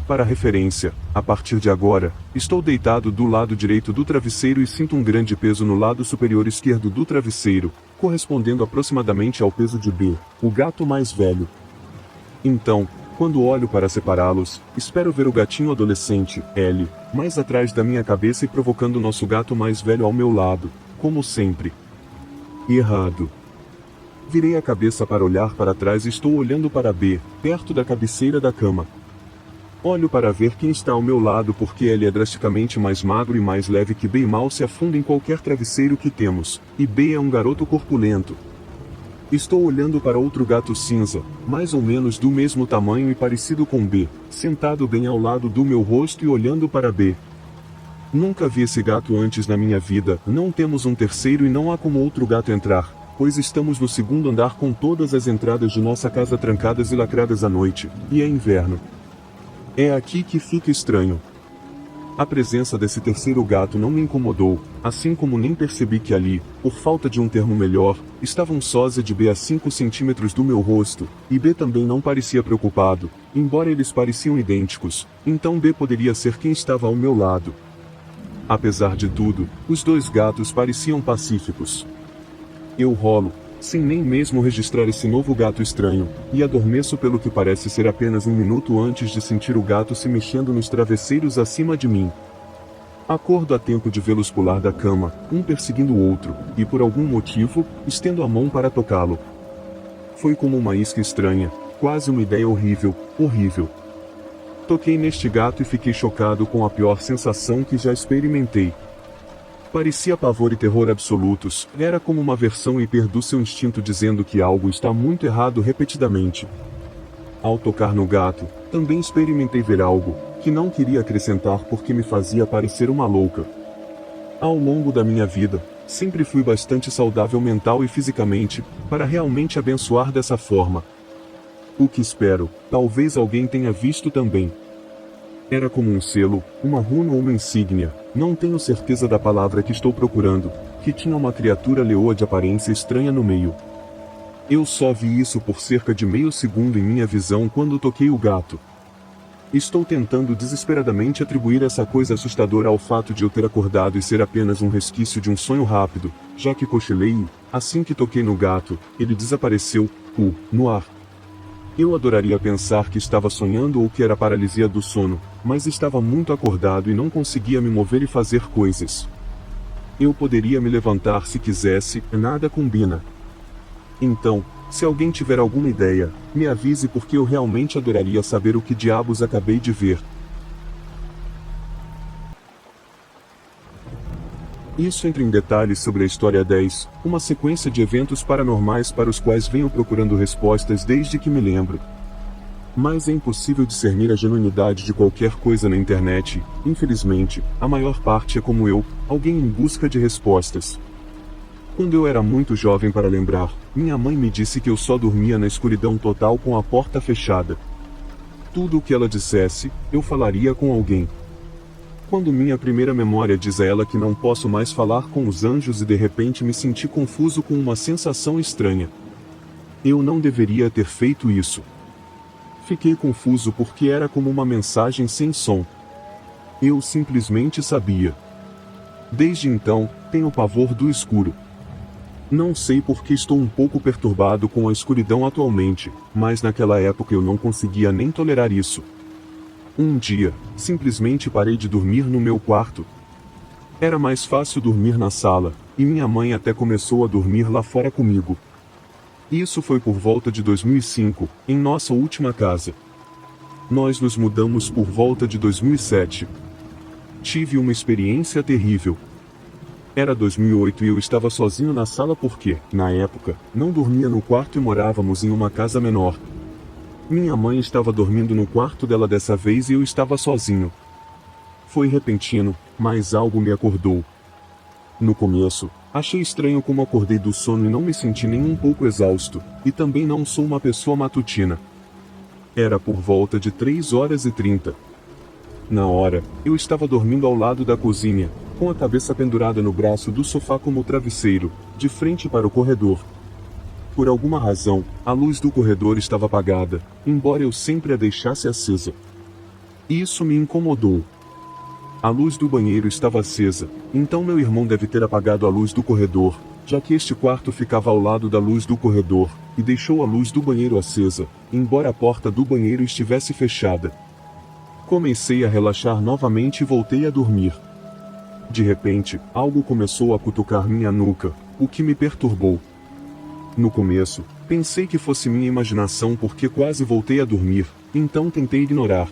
Para referência, a partir de agora, estou deitado do lado direito do travesseiro e sinto um grande peso no lado superior esquerdo do travesseiro, correspondendo aproximadamente ao peso de B, o gato mais velho. Então, quando olho para separá-los, espero ver o gatinho adolescente, L, mais atrás da minha cabeça e provocando nosso gato mais velho ao meu lado, como sempre. Errado. Virei a cabeça para olhar para trás e estou olhando para B, perto da cabeceira da cama. Olho para ver quem está ao meu lado porque ele é drasticamente mais magro e mais leve que B e mal se afunda em qualquer travesseiro que temos, e B é um garoto corpulento. Estou olhando para outro gato cinza, mais ou menos do mesmo tamanho e parecido com B, sentado bem ao lado do meu rosto e olhando para B. Nunca vi esse gato antes na minha vida, não temos um terceiro e não há como outro gato entrar, pois estamos no 2º andar com todas as entradas de nossa casa trancadas e lacradas à noite, e é inverno. É aqui que fica estranho. A presença desse terceiro gato não me incomodou, assim como nem percebi que ali, por falta de um termo melhor, estava um sósia de B a 5 centímetros do meu rosto, e B também não parecia preocupado, embora eles pareciam idênticos, então B poderia ser quem estava ao meu lado. Apesar de tudo, os 2 gatos pareciam pacíficos. Eu rolo, sem nem mesmo registrar esse novo gato estranho, e adormeço pelo que parece ser apenas um minuto antes de sentir o gato se mexendo nos travesseiros acima de mim. Acordo a tempo de vê-los pular da cama, um perseguindo o outro, e por algum motivo, estendo a mão para tocá-lo. Foi como uma isca estranha, quase uma ideia horrível, horrível. Toquei neste gato e fiquei chocado com a pior sensação que já experimentei. Parecia pavor e terror absolutos, era como uma versão hiper do seu instinto dizendo que algo está muito errado repetidamente. Ao tocar no gato, também experimentei ver algo, que não queria acrescentar porque me fazia parecer uma louca. Ao longo da minha vida, sempre fui bastante saudável mental e fisicamente, para realmente abençoar dessa forma. O que espero, talvez alguém tenha visto também. Era como um selo, uma runa ou uma insígnia, não tenho certeza da palavra que estou procurando, que tinha uma criatura leoa de aparência estranha no meio. Eu só vi isso por cerca de meio segundo em minha visão quando toquei o gato. Estou tentando desesperadamente atribuir essa coisa assustadora ao fato de eu ter acordado e ser apenas um resquício de um sonho rápido, já que cochilei e, assim que toquei no gato, ele desapareceu, no ar. Eu adoraria pensar que estava sonhando ou que era paralisia do sono, mas estava muito acordado e não conseguia me mover e fazer coisas. Eu poderia me levantar se quisesse, nada combina. Então, se alguém tiver alguma ideia, me avise porque eu realmente adoraria saber o que diabos acabei de ver. Isso entra em detalhes sobre a história 10, uma sequência de eventos paranormais para os quais venho procurando respostas desde que me lembro. Mas é impossível discernir a genuinidade de qualquer coisa na internet, infelizmente, a maior parte é como eu, alguém em busca de respostas. Quando eu era muito jovem para lembrar, minha mãe me disse que eu só dormia na escuridão total com a porta fechada. Tudo o que ela dissesse, eu falaria com alguém. Quando minha primeira memória diz a ela que não posso mais falar com os anjos e de repente me senti confuso com uma sensação estranha. Eu não deveria ter feito isso. Fiquei confuso porque era como uma mensagem sem som. Eu simplesmente sabia. Desde então, tenho pavor do escuro. Não sei porque estou um pouco perturbado com a escuridão atualmente, mas naquela época eu não conseguia nem tolerar isso. Um dia, simplesmente parei de dormir no meu quarto. Era mais fácil dormir na sala, e minha mãe até começou a dormir lá fora comigo. Isso foi por volta de 2005, em nossa última casa. Nós nos mudamos por volta de 2007. Tive uma experiência terrível. Era 2008 e eu estava sozinho na sala porque, na época, não dormia no quarto e morávamos em uma casa menor. Minha mãe estava dormindo no quarto dela dessa vez e eu estava sozinho. Foi repentino, mas algo me acordou. No começo, achei estranho como acordei do sono e não me senti nem um pouco exausto, e também não sou uma pessoa matutina. Era por volta de 3h30. Na hora, eu estava dormindo ao lado da cozinha, com a cabeça pendurada no braço do sofá como travesseiro, de frente para o corredor. Por alguma razão, a luz do corredor estava apagada, embora eu sempre a deixasse acesa. Isso me incomodou. A luz do banheiro estava acesa, então meu irmão deve ter apagado a luz do corredor, já que este quarto ficava ao lado da luz do corredor, e deixou a luz do banheiro acesa, embora a porta do banheiro estivesse fechada. Comecei a relaxar novamente e voltei a dormir. De repente, algo começou a cutucar minha nuca, o que me perturbou. No começo, pensei que fosse minha imaginação porque quase voltei a dormir, então tentei ignorar.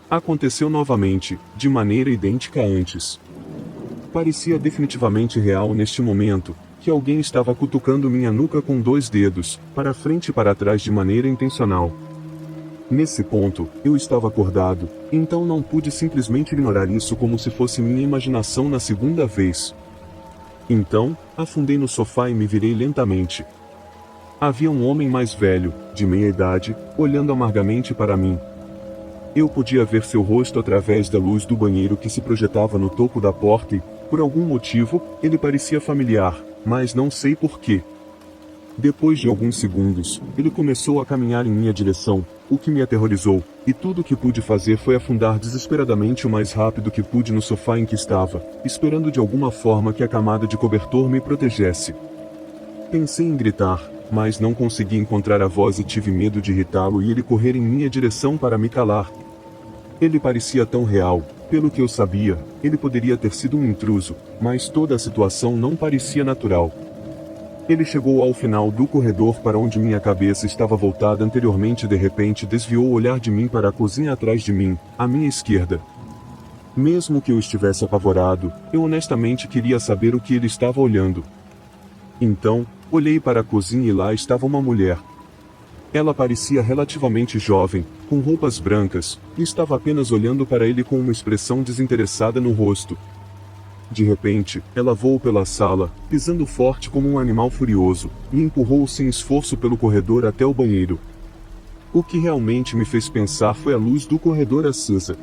Aconteceu novamente, de maneira idêntica a antes. Parecia definitivamente real neste momento, que alguém estava cutucando minha nuca com 2 dedos, para frente e para trás de maneira intencional. Nesse ponto, eu estava acordado, então não pude simplesmente ignorar isso como se fosse minha imaginação na segunda vez. Então, afundei no sofá e me virei lentamente. Havia um homem mais velho, de meia idade, olhando amargamente para mim. Eu podia ver seu rosto através da luz do banheiro que se projetava no topo da porta e, por algum motivo, ele parecia familiar, mas não sei porquê. Depois de alguns segundos, ele começou a caminhar em minha direção, o que me aterrorizou, e tudo o que pude fazer foi afundar desesperadamente o mais rápido que pude no sofá em que estava, esperando de alguma forma que a camada de cobertor me protegesse. Pensei em gritar, mas não consegui encontrar a voz e tive medo de irritá-lo e ele correr em minha direção para me calar. Ele parecia tão real, pelo que eu sabia, ele poderia ter sido um intruso, mas toda a situação não parecia natural. Ele chegou ao final do corredor para onde minha cabeça estava voltada anteriormente e de repente desviou o olhar de mim para a cozinha atrás de mim, à minha esquerda. Mesmo que eu estivesse apavorado, eu honestamente queria saber o que ele estava olhando. Então, olhei para a cozinha e lá estava uma mulher. Ela parecia relativamente jovem, com roupas brancas, e estava apenas olhando para ele com uma expressão desinteressada no rosto. De repente, ela voou pela sala, pisando forte como um animal furioso, e empurrou sem esforço pelo corredor até o banheiro. O que realmente me fez pensar foi a luz do corredor acesa.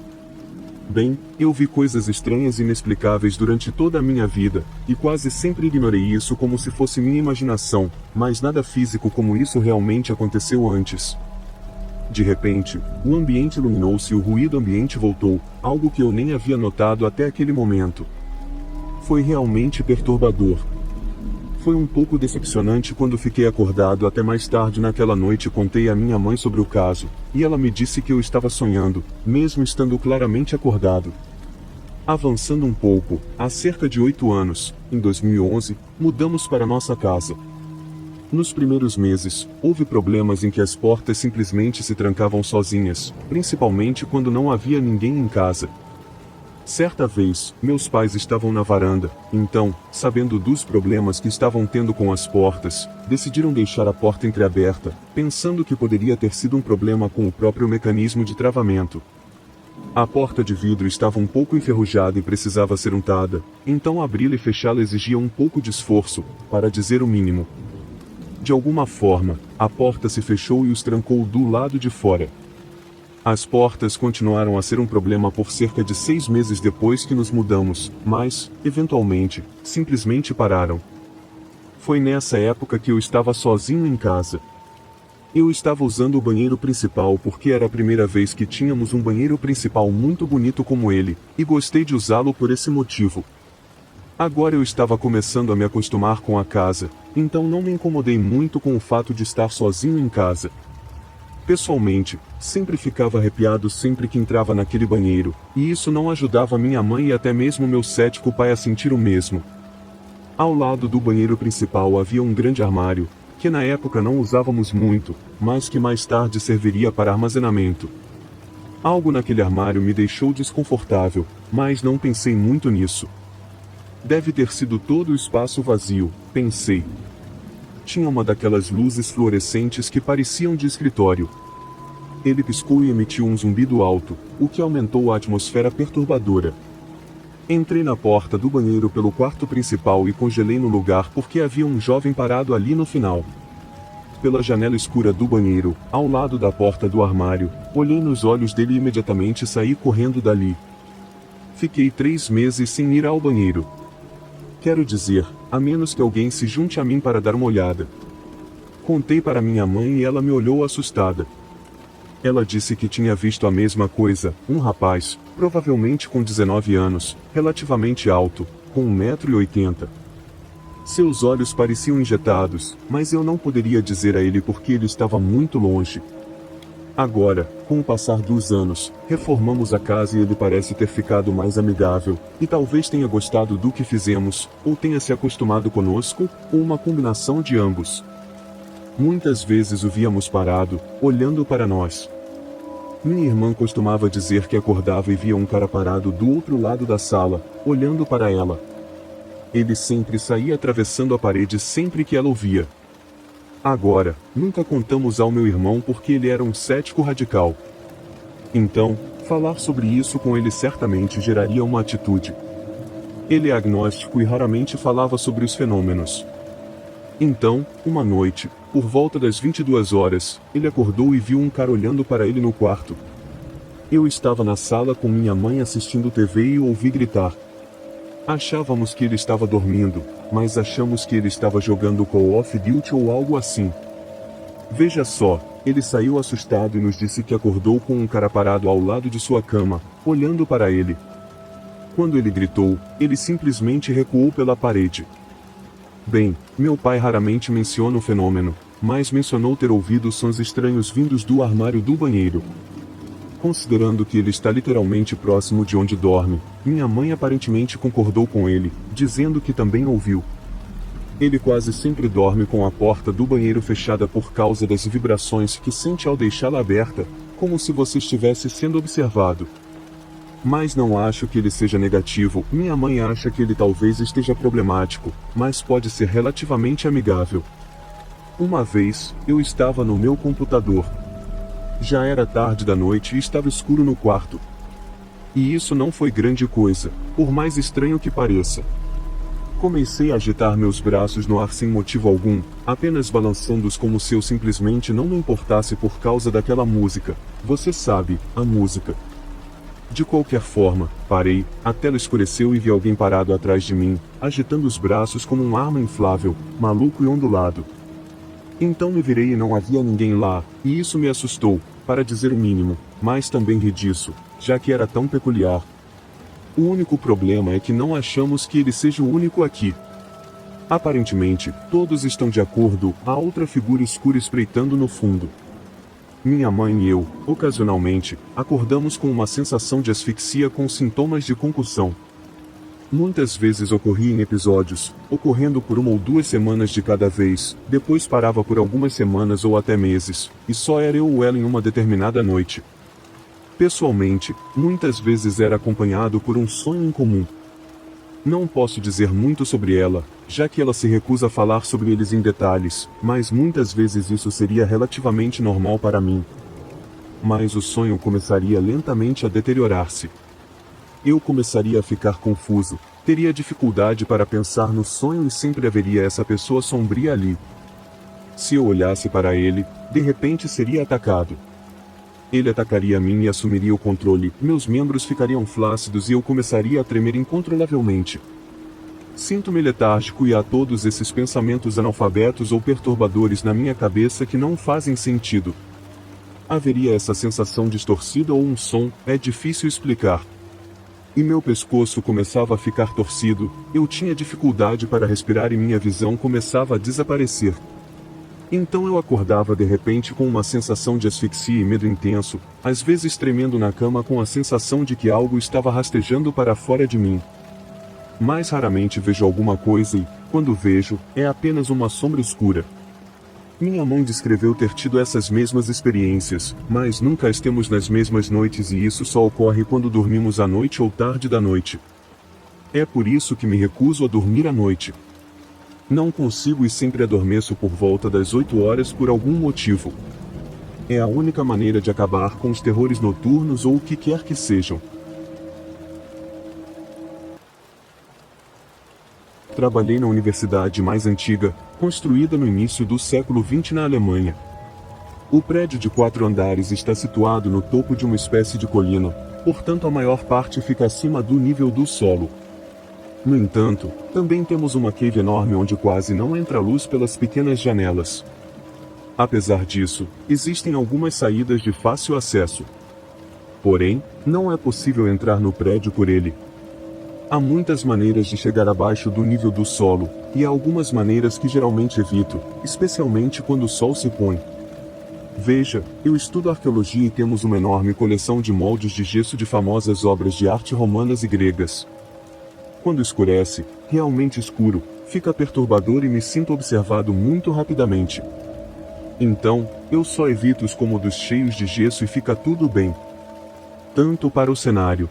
Bem, eu vi coisas estranhas e inexplicáveis durante toda a minha vida, e quase sempre ignorei isso como se fosse minha imaginação, mas nada físico como isso realmente aconteceu antes. De repente, o ambiente iluminou-se e o ruído ambiente voltou, algo que eu nem havia notado até aquele momento. Foi realmente perturbador. Foi um pouco decepcionante quando fiquei acordado até mais tarde naquela noite e contei à minha mãe sobre o caso, e ela me disse que eu estava sonhando, mesmo estando claramente acordado. Avançando um pouco, há cerca de 8 anos, em 2011, mudamos para nossa casa. Nos primeiros meses, houve problemas em que as portas simplesmente se trancavam sozinhas, principalmente quando não havia ninguém em casa. Certa vez, meus pais estavam na varanda, então, sabendo dos problemas que estavam tendo com as portas, decidiram deixar a porta entreaberta, pensando que poderia ter sido um problema com o próprio mecanismo de travamento. A porta de vidro estava um pouco enferrujada e precisava ser untada, então abri-la e fechá-la exigia um pouco de esforço, para dizer o mínimo. De alguma forma, a porta se fechou e os trancou do lado de fora. As portas continuaram a ser um problema por cerca de 6 meses depois que nos mudamos, mas, eventualmente, simplesmente pararam. Foi nessa época que eu estava sozinho em casa. Eu estava usando o banheiro principal porque era a primeira vez que tínhamos um banheiro principal muito bonito como ele, e gostei de usá-lo por esse motivo. Agora eu estava começando a me acostumar com a casa, então não me incomodei muito com o fato de estar sozinho em casa. Pessoalmente, sempre ficava arrepiado sempre que entrava naquele banheiro, e isso não ajudava minha mãe e até mesmo meu cético pai a sentir o mesmo. Ao lado do banheiro principal havia um grande armário, que na época não usávamos muito, mas que mais tarde serviria para armazenamento. Algo naquele armário me deixou desconfortável, mas não pensei muito nisso. Deve ter sido todo o espaço vazio, pensei. Tinha uma daquelas luzes fluorescentes que pareciam de escritório. Ele piscou e emitiu um zumbido alto, o que aumentou a atmosfera perturbadora. Entrei na porta do banheiro pelo quarto principal e congelei no lugar porque havia um jovem parado ali no final. Pela janela escura do banheiro, ao lado da porta do armário, olhei nos olhos dele e imediatamente saí correndo dali. Fiquei 3 meses sem ir ao banheiro. Quero dizer, a menos que alguém se junte a mim para dar uma olhada. Contei para minha mãe e ela me olhou assustada. Ela disse que tinha visto a mesma coisa, um rapaz, provavelmente com 19 anos, relativamente alto, com 1,80 m. Seus olhos pareciam injetados, mas eu não poderia dizer a ele porque ele estava muito longe. Agora, com o passar dos anos, reformamos a casa e ele parece ter ficado mais amigável, e talvez tenha gostado do que fizemos, ou tenha se acostumado conosco, ou uma combinação de ambos. Muitas vezes o víamos parado, olhando para nós. Minha irmã costumava dizer que acordava e via um cara parado do outro lado da sala, olhando para ela. Ele sempre saía atravessando a parede sempre que ela o via. Agora, nunca contamos ao meu irmão porque ele era um cético radical. Então, falar sobre isso com ele certamente geraria uma atitude. Ele é agnóstico e raramente falava sobre os fenômenos. Então, uma noite, por volta das 22 horas, ele acordou e viu um cara olhando para ele no quarto. Eu estava na sala com minha mãe assistindo TV e o ouvi gritar. Achávamos que ele estava dormindo, mas achamos que ele estava jogando Call of Duty ou algo assim. Veja só, ele saiu assustado e nos disse que acordou com um cara parado ao lado de sua cama, olhando para ele. Quando ele gritou, ele simplesmente recuou pela parede. Bem, meu pai raramente menciona o fenômeno, mas mencionou ter ouvido sons estranhos vindos do armário do banheiro. Considerando que ele está literalmente próximo de onde dorme, minha mãe aparentemente concordou com ele, dizendo que também ouviu. Ele quase sempre dorme com a porta do banheiro fechada por causa das vibrações que sente ao deixá-la aberta, como se você estivesse sendo observado. Mas não acho que ele seja negativo, minha mãe acha que ele talvez esteja problemático, mas pode ser relativamente amigável. Uma vez, eu estava no meu computador. Já era tarde da noite e estava escuro no quarto. E isso não foi grande coisa, por mais estranho que pareça. Comecei a agitar meus braços no ar sem motivo algum, apenas balançando-os como se eu simplesmente não me importasse por causa daquela música, você sabe, a música. De qualquer forma, parei, a tela escureceu e vi alguém parado atrás de mim, agitando os braços como uma arma inflável, maluco e ondulado. Então me virei e não havia ninguém lá, e isso me assustou, para dizer o mínimo, mas também ri disso, já que era tão peculiar. O único problema é que não achamos que ele seja o único aqui. Aparentemente, todos estão de acordo, há outra figura escura espreitando no fundo. Minha mãe e eu, ocasionalmente, acordamos com uma sensação de asfixia com sintomas de concussão. Muitas vezes ocorria em episódios, ocorrendo por 1 ou 2 semanas de cada vez, depois parava por algumas semanas ou até meses, e só era eu ou ela em uma determinada noite. Pessoalmente, muitas vezes era acompanhado por um sonho incomum. Não posso dizer muito sobre ela, já que ela se recusa a falar sobre eles em detalhes, mas muitas vezes isso seria relativamente normal para mim. Mas o sonho começaria lentamente a deteriorar-se. Eu começaria a ficar confuso, teria dificuldade para pensar no sonho e sempre haveria essa pessoa sombria ali. Se eu olhasse para ele, de repente seria atacado. Ele atacaria a mim e assumiria o controle, meus membros ficariam flácidos e eu começaria a tremer incontrolavelmente. Sinto-me letárgico e há todos esses pensamentos analfabetos ou perturbadores na minha cabeça que não fazem sentido. Haveria essa sensação distorcida ou um som, é difícil explicar. E meu pescoço começava a ficar torcido, eu tinha dificuldade para respirar e minha visão começava a desaparecer. Então eu acordava de repente com uma sensação de asfixia e medo intenso, às vezes tremendo na cama com a sensação de que algo estava rastejando para fora de mim. Mais raramente vejo alguma coisa e, quando vejo, é apenas uma sombra escura. Minha mãe descreveu ter tido essas mesmas experiências, mas nunca as temos nas mesmas noites e isso só ocorre quando dormimos à noite ou tarde da noite. É por isso que me recuso a dormir à noite. Não consigo e sempre adormeço por volta das 8 horas por algum motivo. É a única maneira de acabar com os terrores noturnos ou o que quer que sejam. Trabalhei na universidade mais antiga, construída no início do século XX na Alemanha. O prédio de 4 andares está situado no topo de uma espécie de colina, portanto a maior parte fica acima do nível do solo. No entanto, também temos uma cave enorme onde quase não entra luz pelas pequenas janelas. Apesar disso, existem algumas saídas de fácil acesso. Porém, não é possível entrar no prédio por ele. Há muitas maneiras de chegar abaixo do nível do solo, e há algumas maneiras que geralmente evito, especialmente quando o sol se põe. Veja, eu estudo arqueologia e temos uma enorme coleção de moldes de gesso de famosas obras de arte romanas e gregas. Quando escurece, realmente escuro, fica perturbador e me sinto observado muito rapidamente. Então, eu só evito os cômodos cheios de gesso e fica tudo bem. Tanto para o cenário.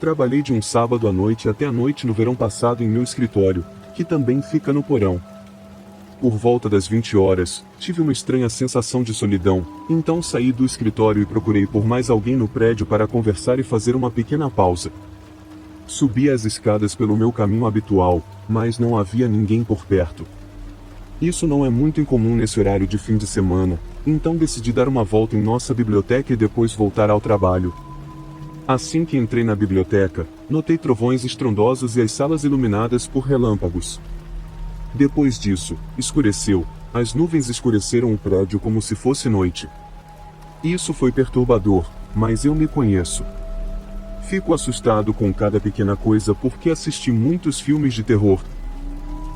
Trabalhei de um sábado à noite até a noite no verão passado em meu escritório, que também fica no porão. Por volta das 20 horas, tive uma estranha sensação de solidão, então saí do escritório e procurei por mais alguém no prédio para conversar e fazer uma pequena pausa. Subi as escadas pelo meu caminho habitual, mas não havia ninguém por perto. Isso não é muito incomum nesse horário de fim de semana, então decidi dar uma volta em nossa biblioteca e depois voltar ao trabalho. Assim que entrei na biblioteca, notei trovões estrondosos e as salas iluminadas por relâmpagos. Depois disso, escureceu, as nuvens escureceram o prédio como se fosse noite. Isso foi perturbador, mas eu me conheço. Fico assustado com cada pequena coisa porque assisti muitos filmes de terror.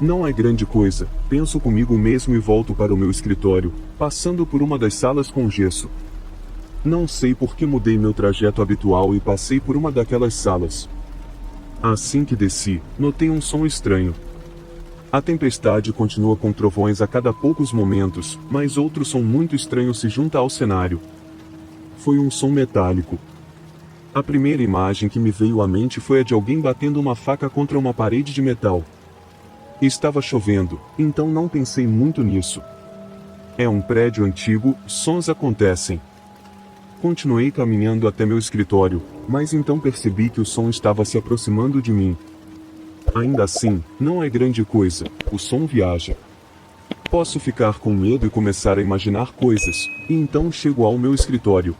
Não é grande coisa, penso comigo mesmo e volto para o meu escritório, passando por uma das salas com gesso. Não sei por que mudei meu trajeto habitual e passei por uma daquelas salas. Assim que desci, notei um som estranho. A tempestade continua com trovões a cada poucos momentos, mas outro som muito estranho se junta ao cenário. Foi um som metálico. A primeira imagem que me veio à mente foi a de alguém batendo uma faca contra uma parede de metal. Estava chovendo, então não pensei muito nisso. É um prédio antigo, sons acontecem. Continuei caminhando até meu escritório, mas então percebi que o som estava se aproximando de mim. Ainda assim, não é grande coisa, o som viaja. Posso ficar com medo e começar a imaginar coisas, e então chego ao meu escritório.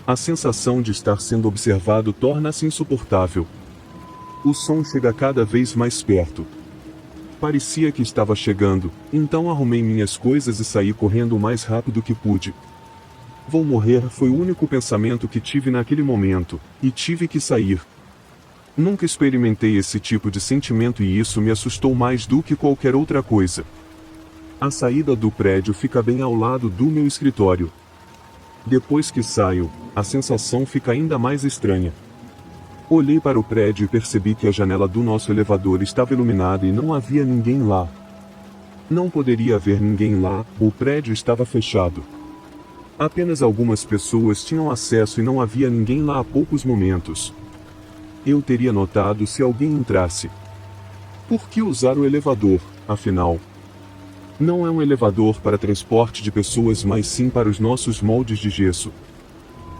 A sensação de estar sendo observado torna-se insuportável. O som chega cada vez mais perto. Parecia que estava chegando, então arrumei minhas coisas e saí correndo o mais rápido que pude. Vou morrer foi o único pensamento que tive naquele momento, e tive que sair. Nunca experimentei esse tipo de sentimento e isso me assustou mais do que qualquer outra coisa. A saída do prédio fica bem ao lado do meu escritório. Depois que saio, a sensação fica ainda mais estranha. Olhei para o prédio e percebi que a janela do nosso elevador estava iluminada e não havia ninguém lá. Não poderia haver ninguém lá, o prédio estava fechado. Apenas algumas pessoas tinham acesso e não havia ninguém lá há poucos momentos. Eu teria notado se alguém entrasse. Por que usar o elevador, afinal? Não é um elevador para transporte de pessoas, mas sim para os nossos moldes de gesso.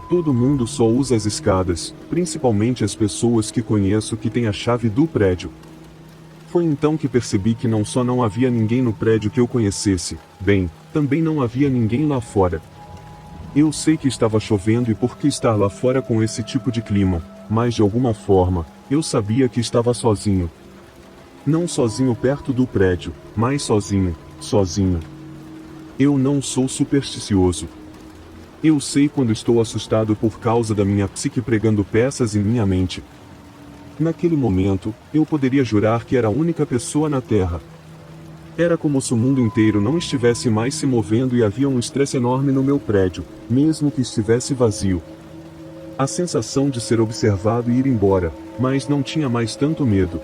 Todo mundo só usa as escadas, principalmente as pessoas que conheço que têm a chave do prédio. Foi então que percebi que não só não havia ninguém no prédio que eu conhecesse, bem, também não havia ninguém lá fora. Eu sei que estava chovendo e por que estar lá fora com esse tipo de clima, mas de alguma forma, eu sabia que estava sozinho. Não sozinho perto do prédio, mas sozinho. Eu não sou supersticioso. Eu sei quando estou assustado por causa da minha psique pregando peças em minha mente. Naquele momento, eu poderia jurar que era a única pessoa na Terra. Era como se o mundo inteiro não estivesse mais se movendo e havia um estresse enorme no meu prédio, mesmo que estivesse vazio. A sensação de ser observado e ir embora, mas não tinha mais tanto medo.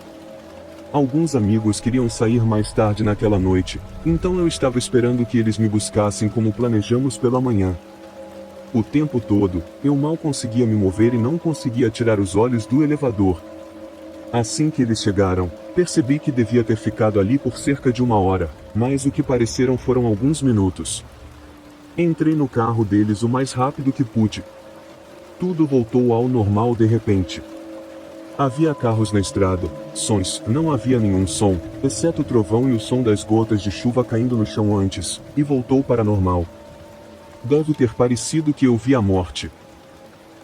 Alguns amigos queriam sair mais tarde naquela noite, então eu estava esperando que eles me buscassem como planejamos pela manhã. O tempo todo, eu mal conseguia me mover e não conseguia tirar os olhos do elevador. Assim que eles chegaram, percebi que devia ter ficado ali por cerca de 1 hora, mas o que pareceram foram alguns minutos. Entrei no carro deles o mais rápido que pude. Tudo voltou ao normal de repente. Havia carros na estrada, sons, não havia nenhum som, exceto o trovão e o som das gotas de chuva caindo no chão antes, e voltou para normal. Deve ter parecido que eu vi a morte.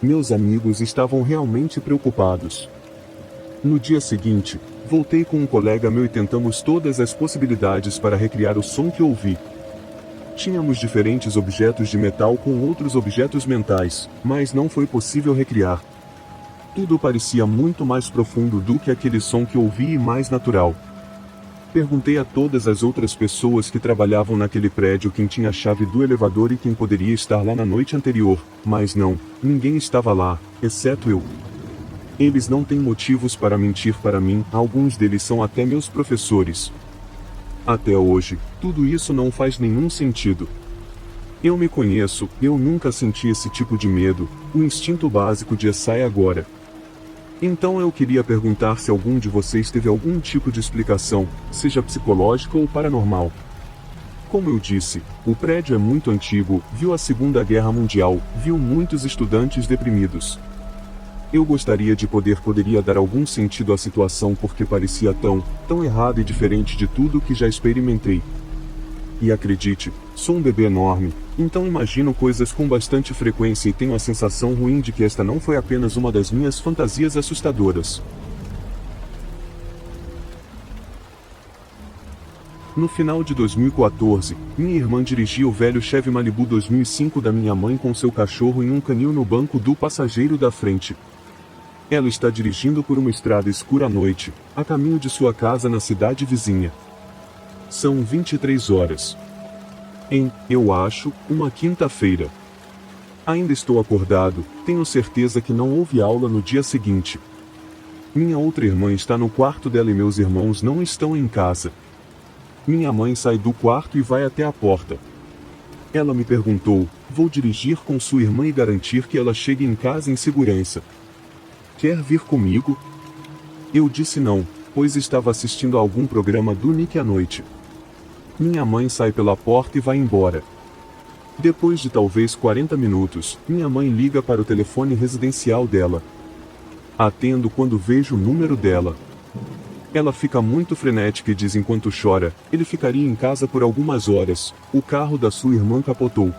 Meus amigos estavam realmente preocupados. No dia seguinte, voltei com um colega meu e tentamos todas as possibilidades para recriar o som que ouvi. Tínhamos diferentes objetos de metal com outros objetos mentais, mas não foi possível recriar. Tudo parecia muito mais profundo do que aquele som que ouvi e mais natural. Perguntei a todas as outras pessoas que trabalhavam naquele prédio quem tinha a chave do elevador e quem poderia estar lá na noite anterior, mas não, ninguém estava lá, exceto eu. Eles não têm motivos para mentir para mim, alguns deles são até meus professores. Até hoje, tudo isso não faz nenhum sentido. Eu me conheço, eu nunca senti esse tipo de medo, o instinto básico de sai agora. Então eu queria perguntar se algum de vocês teve algum tipo de explicação, seja psicológica ou paranormal. Como eu disse, o prédio é muito antigo, viu a Segunda Guerra Mundial, viu muitos estudantes deprimidos. Eu gostaria de poderia dar algum sentido à situação porque parecia tão errado e diferente de tudo que já experimentei. E acredite, sou um bebê enorme, então imagino coisas com bastante frequência e tenho a sensação ruim de que esta não foi apenas uma das minhas fantasias assustadoras. No final de 2014, minha irmã dirigia o velho Chevy Malibu 2005 da minha mãe com seu cachorro em um canil no banco do passageiro da frente. Ela está dirigindo por uma estrada escura à noite, a caminho de sua casa na cidade vizinha. São 23 horas. Eu acho, uma quinta-feira. Ainda estou acordado, tenho certeza que não houve aula no dia seguinte. Minha outra irmã está no quarto dela e meus irmãos não estão em casa. Minha mãe sai do quarto e vai até a porta. Ela me perguntou, vou dirigir com sua irmã e garantir que ela chegue em casa em segurança. Quer vir comigo? Eu disse não, pois estava assistindo a algum programa do Nick à noite. Minha mãe sai pela porta e vai embora. Depois de talvez 40 minutos, minha mãe liga para o telefone residencial dela. Atendo quando vejo o número dela. Ela fica muito frenética e diz enquanto chora, ele ficaria em casa por algumas horas, o carro da sua irmã capotou.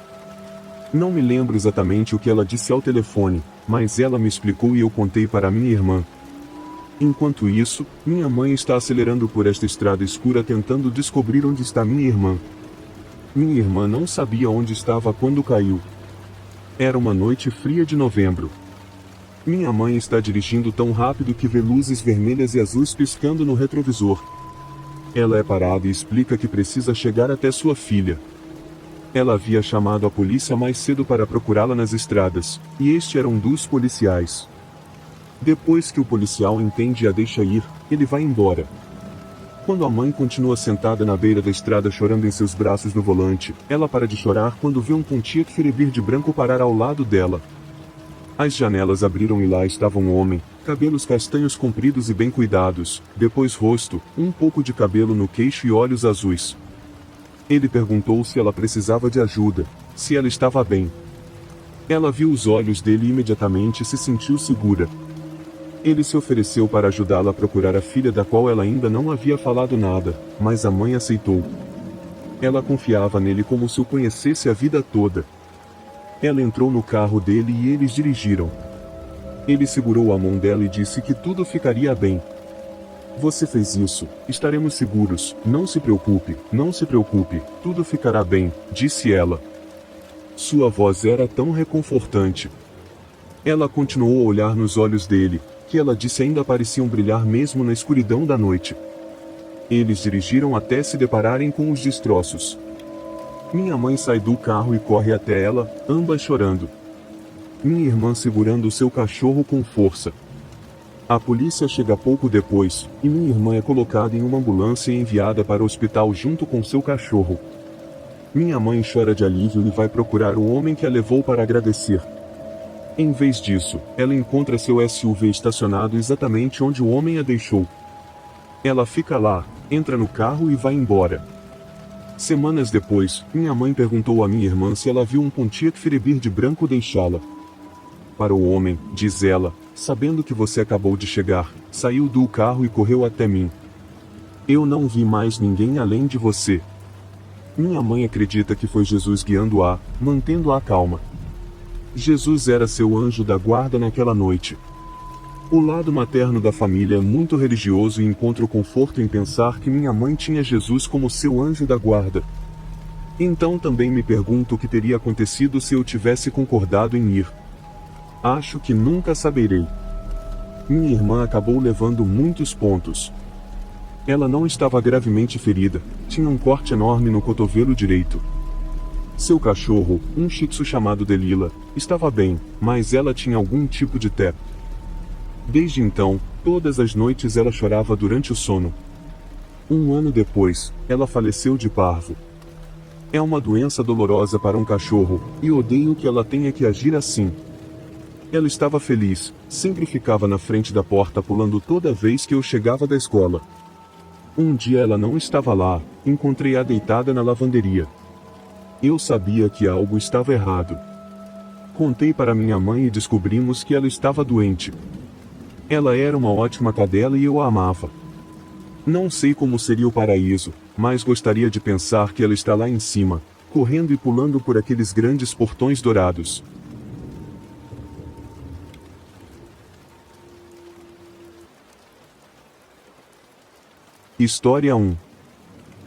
Não me lembro exatamente o que ela disse ao telefone, mas ela me explicou e eu contei para minha irmã. Enquanto isso, minha mãe está acelerando por esta estrada escura tentando descobrir onde está minha irmã. Minha irmã não sabia onde estava quando caiu. Era uma noite fria de novembro. Minha mãe está dirigindo tão rápido que vê luzes vermelhas e azuis piscando no retrovisor. Ela é parada e explica que precisa chegar até sua filha. Ela havia chamado a polícia mais cedo para procurá-la nas estradas, e este era um dos policiais. Depois que o policial entende e a deixa ir, ele vai embora. Quando a mãe continua sentada na beira da estrada chorando em seus braços no volante, ela para de chorar quando vê um Pontiac Firebird de branco parar ao lado dela. As janelas abriram e lá estava um homem, cabelos castanhos compridos e bem cuidados, depois rosto, um pouco de cabelo no queixo e olhos azuis. Ele perguntou se ela precisava de ajuda, se ela estava bem. Ela viu os olhos dele e imediatamente se sentiu segura. Ele se ofereceu para ajudá-la a procurar a filha da qual ela ainda não havia falado nada, mas a mãe aceitou. Ela confiava nele como se o conhecesse a vida toda. Ela entrou no carro dele e eles dirigiram. Ele segurou a mão dela e disse que tudo ficaria bem. Você fez isso, estaremos seguros, não se preocupe, tudo ficará bem, disse ela. Sua voz era tão reconfortante. Ela continuou a olhar nos olhos dele, que ela disse ainda pareciam brilhar mesmo na escuridão da noite. Eles dirigiram até se depararem com os destroços. Minha mãe sai do carro e corre até ela, ambas chorando. Minha irmã segurando seu cachorro com força. A polícia chega pouco depois, e minha irmã é colocada em uma ambulância e enviada para o hospital junto com seu cachorro. Minha mãe chora de alívio e vai procurar o homem que a levou para agradecer. Em vez disso, ela encontra seu SUV estacionado exatamente onde o homem a deixou. Ela fica lá, entra no carro e vai embora. Semanas depois, minha mãe perguntou à minha irmã se ela viu um Pontiac Firebird de branco deixá-la. Para o homem, diz ela, sabendo que você acabou de chegar, saiu do carro e correu até mim. Eu não vi mais ninguém além de você. Minha mãe acredita que foi Jesus guiando-a, mantendo-a calma. Jesus era seu anjo da guarda naquela noite. O lado materno da família é muito religioso e encontro conforto em pensar que minha mãe tinha Jesus como seu anjo da guarda. Então também me pergunto o que teria acontecido se eu tivesse concordado em ir. Acho que nunca saberei. Minha irmã acabou levando muitos pontos. Ela não estava gravemente ferida, tinha um corte enorme no cotovelo direito. Seu cachorro, um shih tzu chamado Delila, estava bem, mas ela tinha algum tipo de TEP. Desde então, todas as noites ela chorava durante o sono. Um ano depois, ela faleceu de parvo. É uma doença dolorosa para um cachorro, e odeio que ela tenha que agir assim. Ela estava feliz, sempre ficava na frente da porta pulando toda vez que eu chegava da escola. Um dia ela não estava lá, encontrei-a deitada na lavanderia. Eu sabia que algo estava errado. Contei para minha mãe e descobrimos que ela estava doente. Ela era uma ótima cadela e eu a amava. Não sei como seria o paraíso, mas gostaria de pensar que ela está lá em cima, correndo e pulando por aqueles grandes portões dourados. História 1.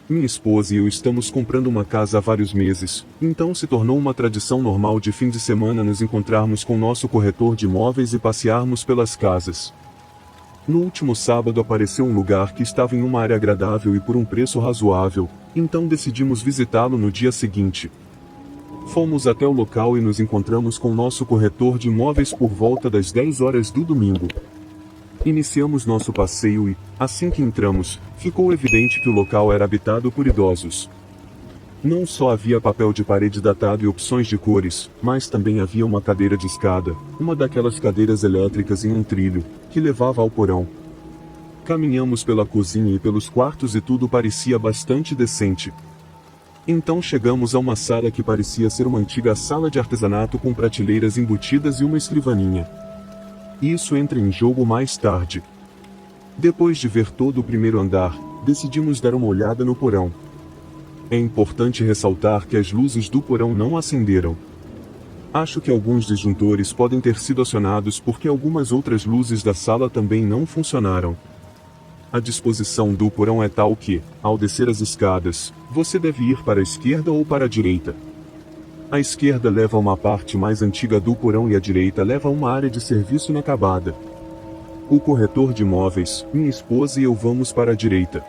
Minha esposa e eu estamos comprando uma casa há vários meses, então se tornou uma tradição normal de fim de semana nos encontrarmos com nosso corretor de imóveis e passearmos pelas casas. No último sábado apareceu um lugar que estava em uma área agradável e por um preço razoável, então decidimos visitá-lo no dia seguinte. Fomos até o local e nos encontramos com nosso corretor de imóveis por volta das 10 horas do domingo. Iniciamos nosso passeio e, assim que entramos, ficou evidente que o local era habitado por idosos. Não só havia papel de parede datado e opções de cores, mas também havia uma cadeira de escada, uma daquelas cadeiras elétricas em um trilho, que levava ao porão. Caminhamos pela cozinha e pelos quartos e tudo parecia bastante decente. Então chegamos a uma sala que parecia ser uma antiga sala de artesanato com prateleiras embutidas e uma escrivaninha. Isso entra em jogo mais tarde. Depois de ver todo o primeiro andar, decidimos dar uma olhada no porão. É importante ressaltar que as luzes do porão não acenderam. Acho que alguns disjuntores podem ter sido acionados porque algumas outras luzes da sala também não funcionaram. A disposição do porão é tal que, ao descer as escadas, você deve ir para a esquerda ou para a direita. A esquerda leva a uma parte mais antiga do porão e a direita leva a uma área de serviço inacabada. O corretor de imóveis, minha esposa e eu vamos para a direita.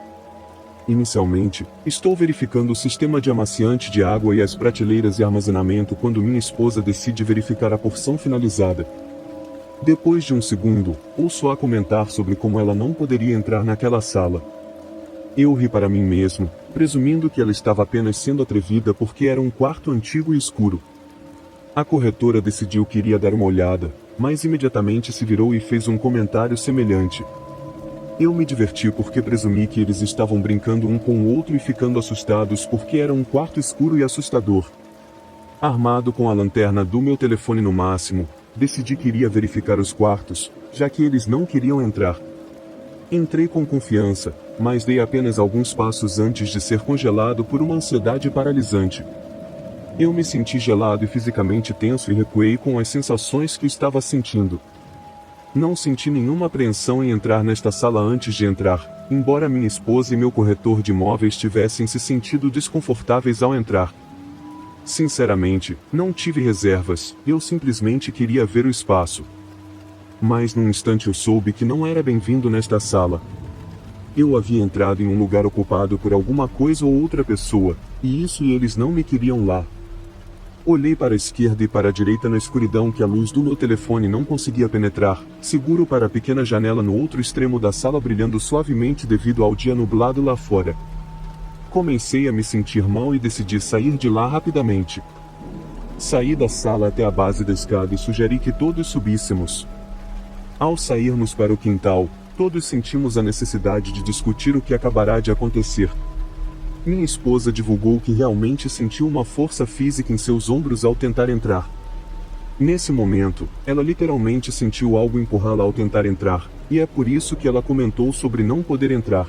Inicialmente, estou verificando o sistema de amaciante de água e as prateleiras de armazenamento quando minha esposa decide verificar a porção finalizada. Depois de um segundo, ouço-a comentar sobre como ela não poderia entrar naquela sala. Eu ri para mim mesmo, presumindo que ela estava apenas sendo atrevida porque era um quarto antigo e escuro. A corretora decidiu que iria dar uma olhada, mas imediatamente se virou e fez um comentário semelhante. Eu me diverti porque presumi que eles estavam brincando um com o outro e ficando assustados porque era um quarto escuro e assustador. Armado com a lanterna do meu telefone no máximo, decidi que iria verificar os quartos, já que eles não queriam entrar. Entrei com confiança, mas dei apenas alguns passos antes de ser congelado por uma ansiedade paralisante. Eu me senti gelado e fisicamente tenso e recuei com as sensações que estava sentindo. Não senti nenhuma apreensão em entrar nesta sala antes de entrar, embora minha esposa e meu corretor de imóveis tivessem se sentido desconfortáveis ao entrar. Sinceramente, não tive reservas, eu simplesmente queria ver o espaço. Mas num instante eu soube que não era bem-vindo nesta sala. Eu havia entrado em um lugar ocupado por alguma coisa ou outra pessoa, e eles não me queriam lá. Olhei para a esquerda e para a direita na escuridão que a luz do meu telefone não conseguia penetrar, seguro para a pequena janela no outro extremo da sala brilhando suavemente devido ao dia nublado lá fora. Comecei a me sentir mal e decidi sair de lá rapidamente. Saí da sala até a base da escada e sugeri que todos subíssemos. Ao sairmos para o quintal, todos sentimos a necessidade de discutir o que acabará de acontecer. Minha esposa divulgou que realmente sentiu uma força física em seus ombros ao tentar entrar. Nesse momento, ela literalmente sentiu algo empurrá-la ao tentar entrar, e é por isso que ela comentou sobre não poder entrar.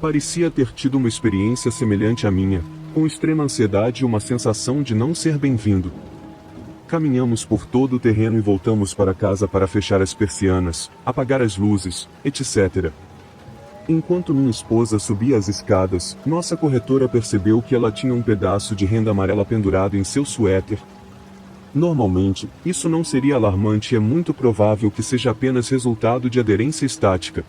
Parecia ter tido uma experiência semelhante à minha, com extrema ansiedade e uma sensação de não ser bem-vindo. Caminhamos por todo o terreno e voltamos para casa para fechar as persianas, apagar as luzes, etc. Enquanto minha esposa subia as escadas, nossa corretora percebeu que ela tinha um pedaço de renda amarela pendurado em seu suéter. Normalmente, isso não seria alarmante e é muito provável que seja apenas resultado de aderência estática.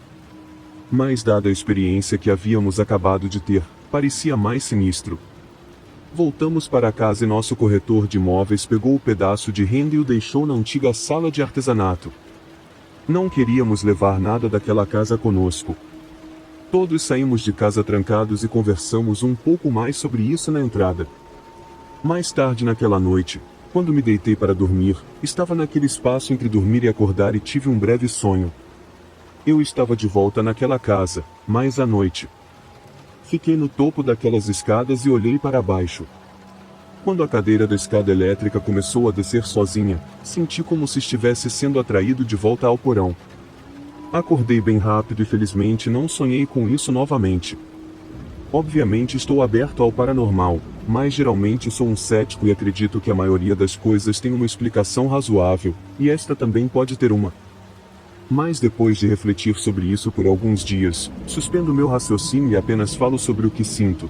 Mas dada a experiência que havíamos acabado de ter, parecia mais sinistro. Voltamos para casa e nosso corretor de imóveis pegou o pedaço de renda e o deixou na antiga sala de artesanato. Não queríamos levar nada daquela casa conosco. Todos saímos de casa trancados e conversamos um pouco mais sobre isso na entrada. Mais tarde naquela noite, quando me deitei para dormir, estava naquele espaço entre dormir e acordar e tive um breve sonho. Eu estava de volta naquela casa, mas à noite. Fiquei no topo daquelas escadas e olhei para baixo. Quando a cadeira da escada elétrica começou a descer sozinha, senti como se estivesse sendo atraído de volta ao porão. Acordei bem rápido e felizmente não sonhei com isso novamente. Obviamente estou aberto ao paranormal, mas geralmente sou um cético e acredito que a maioria das coisas tem uma explicação razoável, e esta também pode ter uma. Mas depois de refletir sobre isso por alguns dias, suspendo meu raciocínio e apenas falo sobre o que sinto.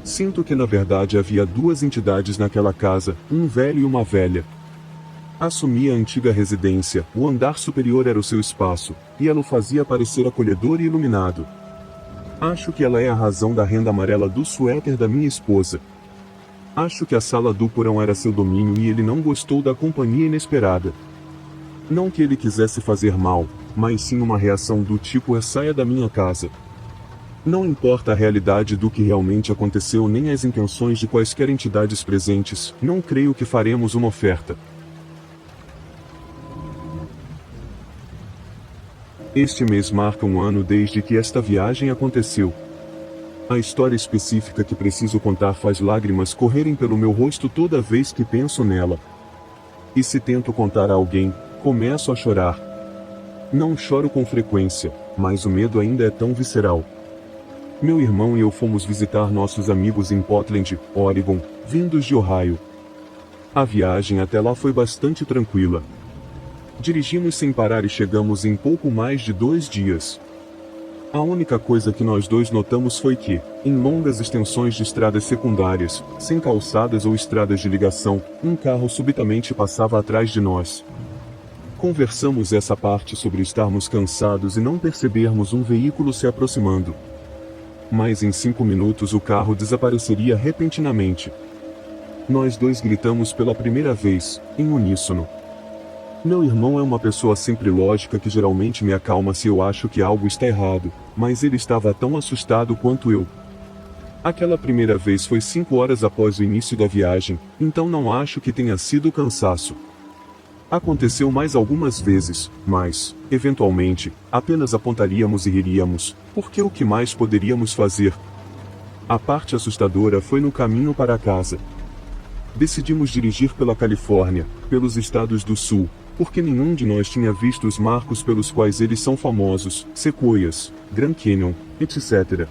Sinto que na verdade havia duas entidades naquela casa, um velho e uma velha. Assumi a antiga residência, o andar superior era o seu espaço, e ela o fazia parecer acolhedor e iluminado. Acho que ela é a razão da renda amarela do suéter da minha esposa. Acho que a sala do porão era seu domínio e ele não gostou da companhia inesperada. Não que ele quisesse fazer mal, mas sim uma reação do tipo saia da minha casa. Não importa a realidade do que realmente aconteceu nem as intenções de quaisquer entidades presentes, não creio que faremos uma oferta. Este mês marca um ano desde que esta viagem aconteceu. A história específica que preciso contar faz lágrimas correrem pelo meu rosto toda vez que penso nela. E se tento contar a alguém, começo a chorar. Não choro com frequência, mas o medo ainda é tão visceral. Meu irmão e eu fomos visitar nossos amigos em Portland, Oregon, vindos de Ohio. A viagem até lá foi bastante tranquila. Dirigimos sem parar e chegamos em pouco mais de 2 dias. A única coisa que nós dois notamos foi que, em longas extensões de estradas secundárias, sem calçadas ou estradas de ligação, um carro subitamente passava atrás de nós. Conversamos essa parte sobre estarmos cansados e não percebermos um veículo se aproximando. Mas em 5 minutos o carro desapareceria repentinamente. Nós dois gritamos pela primeira vez, em uníssono. Meu irmão é uma pessoa sempre lógica que geralmente me acalma se eu acho que algo está errado, mas ele estava tão assustado quanto eu. Aquela primeira vez foi 5 horas após o início da viagem, então não acho que tenha sido cansaço. Aconteceu mais algumas vezes, mas, eventualmente, apenas apontaríamos e riríamos, porque o que mais poderíamos fazer? A parte assustadora foi no caminho para casa. Decidimos dirigir pela Califórnia, pelos estados do sul, porque nenhum de nós tinha visto os marcos pelos quais eles são famosos, Sequoias, Grand Canyon, etc.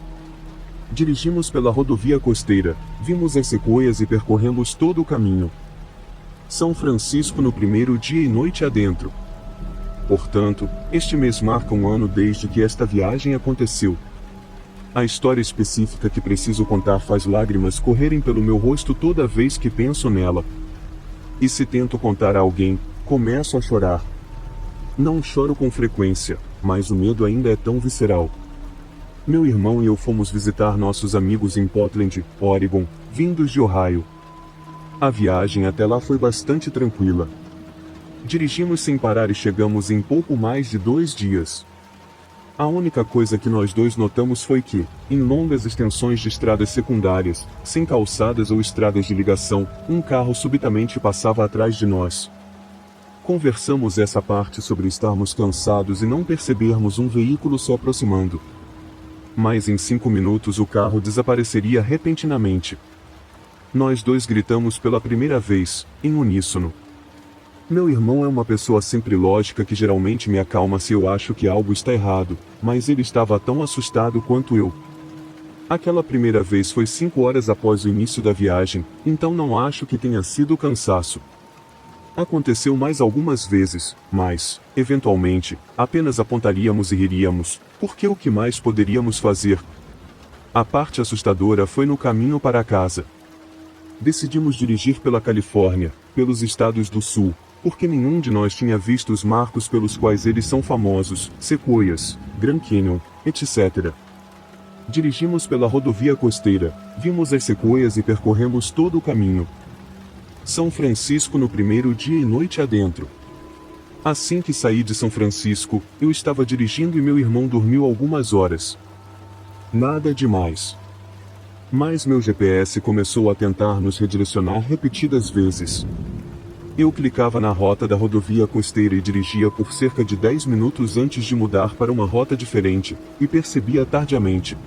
Dirigimos pela rodovia costeira, vimos as sequoias e percorremos todo o caminho. São Francisco no primeiro dia e noite adentro. Portanto, este mês marca um ano desde que esta viagem aconteceu. A história específica que preciso contar faz lágrimas correrem pelo meu rosto toda vez que penso nela. E se tento contar a alguém, começo a chorar. Não choro com frequência, mas o medo ainda é tão visceral. Meu irmão e eu fomos visitar nossos amigos em Portland, Oregon, vindos de Ohio. A viagem até lá foi bastante tranquila. Dirigimos sem parar e chegamos em pouco mais de 2 dias. A única coisa que nós dois notamos foi que, em longas extensões de estradas secundárias, sem calçadas ou estradas de ligação, um carro subitamente passava atrás de nós. Conversamos essa parte sobre estarmos cansados e não percebermos um veículo se aproximando. Mas em 5 minutos o carro desapareceria repentinamente. Nós dois gritamos pela primeira vez, em uníssono. Meu irmão é uma pessoa sempre lógica que geralmente me acalma se eu acho que algo está errado, mas ele estava tão assustado quanto eu. Aquela primeira vez foi 5 horas após o início da viagem, então não acho que tenha sido cansaço. Aconteceu mais algumas vezes, mas, eventualmente, apenas apontaríamos e riríamos, porque o que mais poderíamos fazer? A parte assustadora foi no caminho para casa. Decidimos dirigir pela Califórnia, pelos estados do sul, porque nenhum de nós tinha visto os marcos pelos quais eles são famosos, sequoias, Grand Canyon, etc. Dirigimos pela rodovia costeira, vimos as sequoias e percorremos todo o caminho. São Francisco no primeiro dia e noite adentro. Assim que saí de São Francisco, eu estava dirigindo e meu irmão dormiu algumas horas. Nada demais. Mas meu GPS começou a tentar nos redirecionar repetidas vezes. Eu clicava na rota da rodovia costeira e dirigia por cerca de 10 minutos antes de mudar para uma rota diferente, e percebia tardiamente.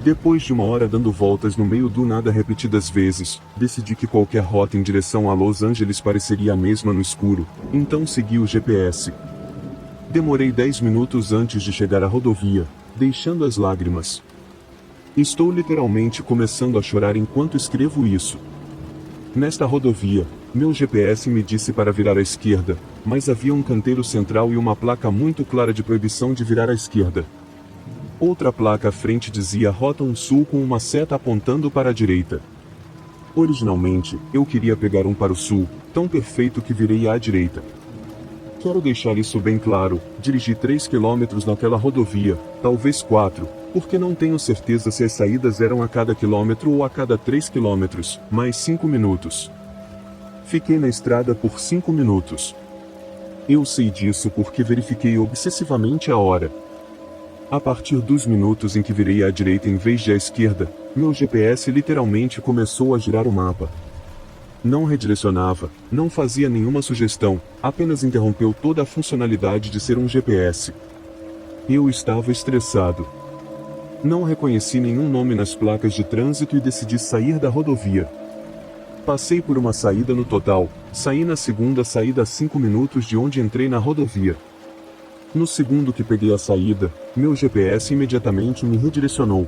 Depois de 1 hora dando voltas no meio do nada repetidas vezes, decidi que qualquer rota em direção a Los Angeles pareceria a mesma no escuro, então segui o GPS. Demorei 10 minutos antes de chegar à rodovia, deixando as lágrimas. Estou literalmente começando a chorar enquanto escrevo isso. Nesta rodovia, meu GPS me disse para virar à esquerda, mas havia um canteiro central e uma placa muito clara de proibição de virar à esquerda. Outra placa à frente dizia Rota 1 Sul com uma seta apontando para a direita. Originalmente, eu queria pegar um para o sul, tão perfeito que virei à direita. Quero deixar isso bem claro, dirigi 3 quilômetros naquela rodovia, talvez 4, porque não tenho certeza se as saídas eram a cada quilômetro ou a cada 3 quilômetros, mais 5 minutos. Fiquei na estrada por 5 minutos. Eu sei disso porque verifiquei obsessivamente a hora. A partir dos minutos em que virei à direita em vez de à esquerda, meu GPS literalmente começou a girar o mapa. Não redirecionava, não fazia nenhuma sugestão, apenas interrompeu toda a funcionalidade de ser um GPS. Eu estava estressado. Não reconheci nenhum nome nas placas de trânsito e decidi sair da rodovia. Passei por uma saída no total, saí na segunda saída a 5 minutos de onde entrei na rodovia. No segundo que peguei a saída, meu GPS imediatamente me redirecionou.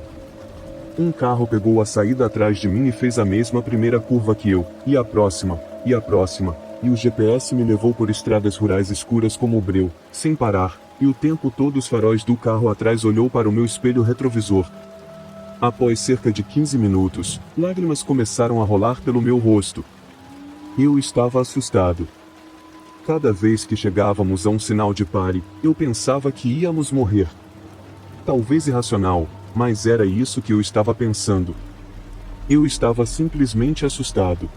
Um carro pegou a saída atrás de mim e fez a mesma primeira curva que eu, e a próxima, e o GPS me levou por estradas rurais escuras como o breu, sem parar, e o tempo todo os faróis do carro atrás olhou para o meu espelho retrovisor. Após cerca de 15 minutos, lágrimas começaram a rolar pelo meu rosto. Eu estava assustado. Cada vez que chegávamos a um sinal de pare, eu pensava que íamos morrer. Talvez irracional, mas era isso que eu estava pensando. Eu estava simplesmente assustado.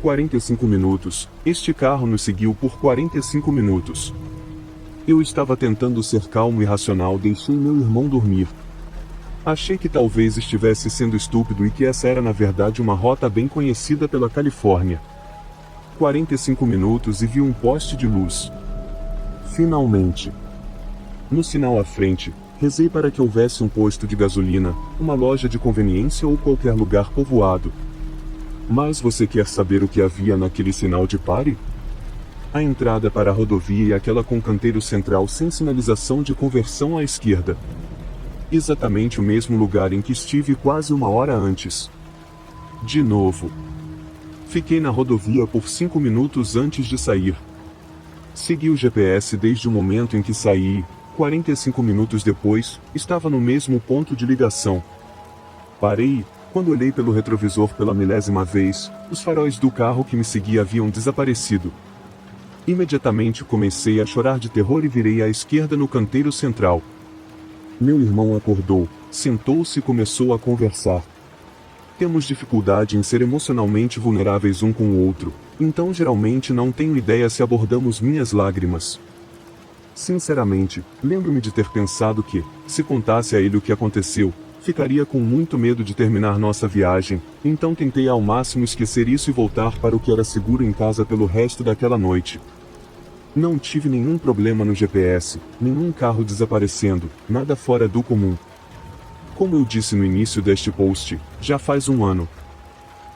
45 minutos, este carro nos seguiu por 45 minutos. Eu estava tentando ser calmo e racional, deixei meu irmão dormir. Achei que talvez estivesse sendo estúpido e que essa era na verdade uma rota bem conhecida pela Califórnia. 45 minutos e vi um poste de luz. Finalmente. No sinal à frente, rezei para que houvesse um posto de gasolina, uma loja de conveniência ou qualquer lugar povoado. Mas você quer saber o que havia naquele sinal de pare? A entrada para a rodovia e aquela com canteiro central sem sinalização de conversão à esquerda. Exatamente o mesmo lugar em que estive quase uma hora antes. De novo. Fiquei na rodovia por 5 minutos antes de sair. Segui o GPS desde o momento em que saí e, 45 minutos depois, estava no mesmo ponto de ligação. Parei e, quando olhei pelo retrovisor pela milésima vez, os faróis do carro que me seguia haviam desaparecido. Imediatamente comecei a chorar de terror e virei à esquerda no canteiro central. Meu irmão acordou, sentou-se e começou a conversar. Temos dificuldade em ser emocionalmente vulneráveis um com o outro, então geralmente não tenho ideia se abordamos minhas lágrimas. Sinceramente, lembro-me de ter pensado que, se contasse a ele o que aconteceu, ficaria com muito medo de terminar nossa viagem, então tentei ao máximo esquecer isso e voltar para o que era seguro em casa pelo resto daquela noite. Não tive nenhum problema no GPS, nenhum carro desaparecendo, nada fora do comum. Como eu disse no início deste post, já faz um ano.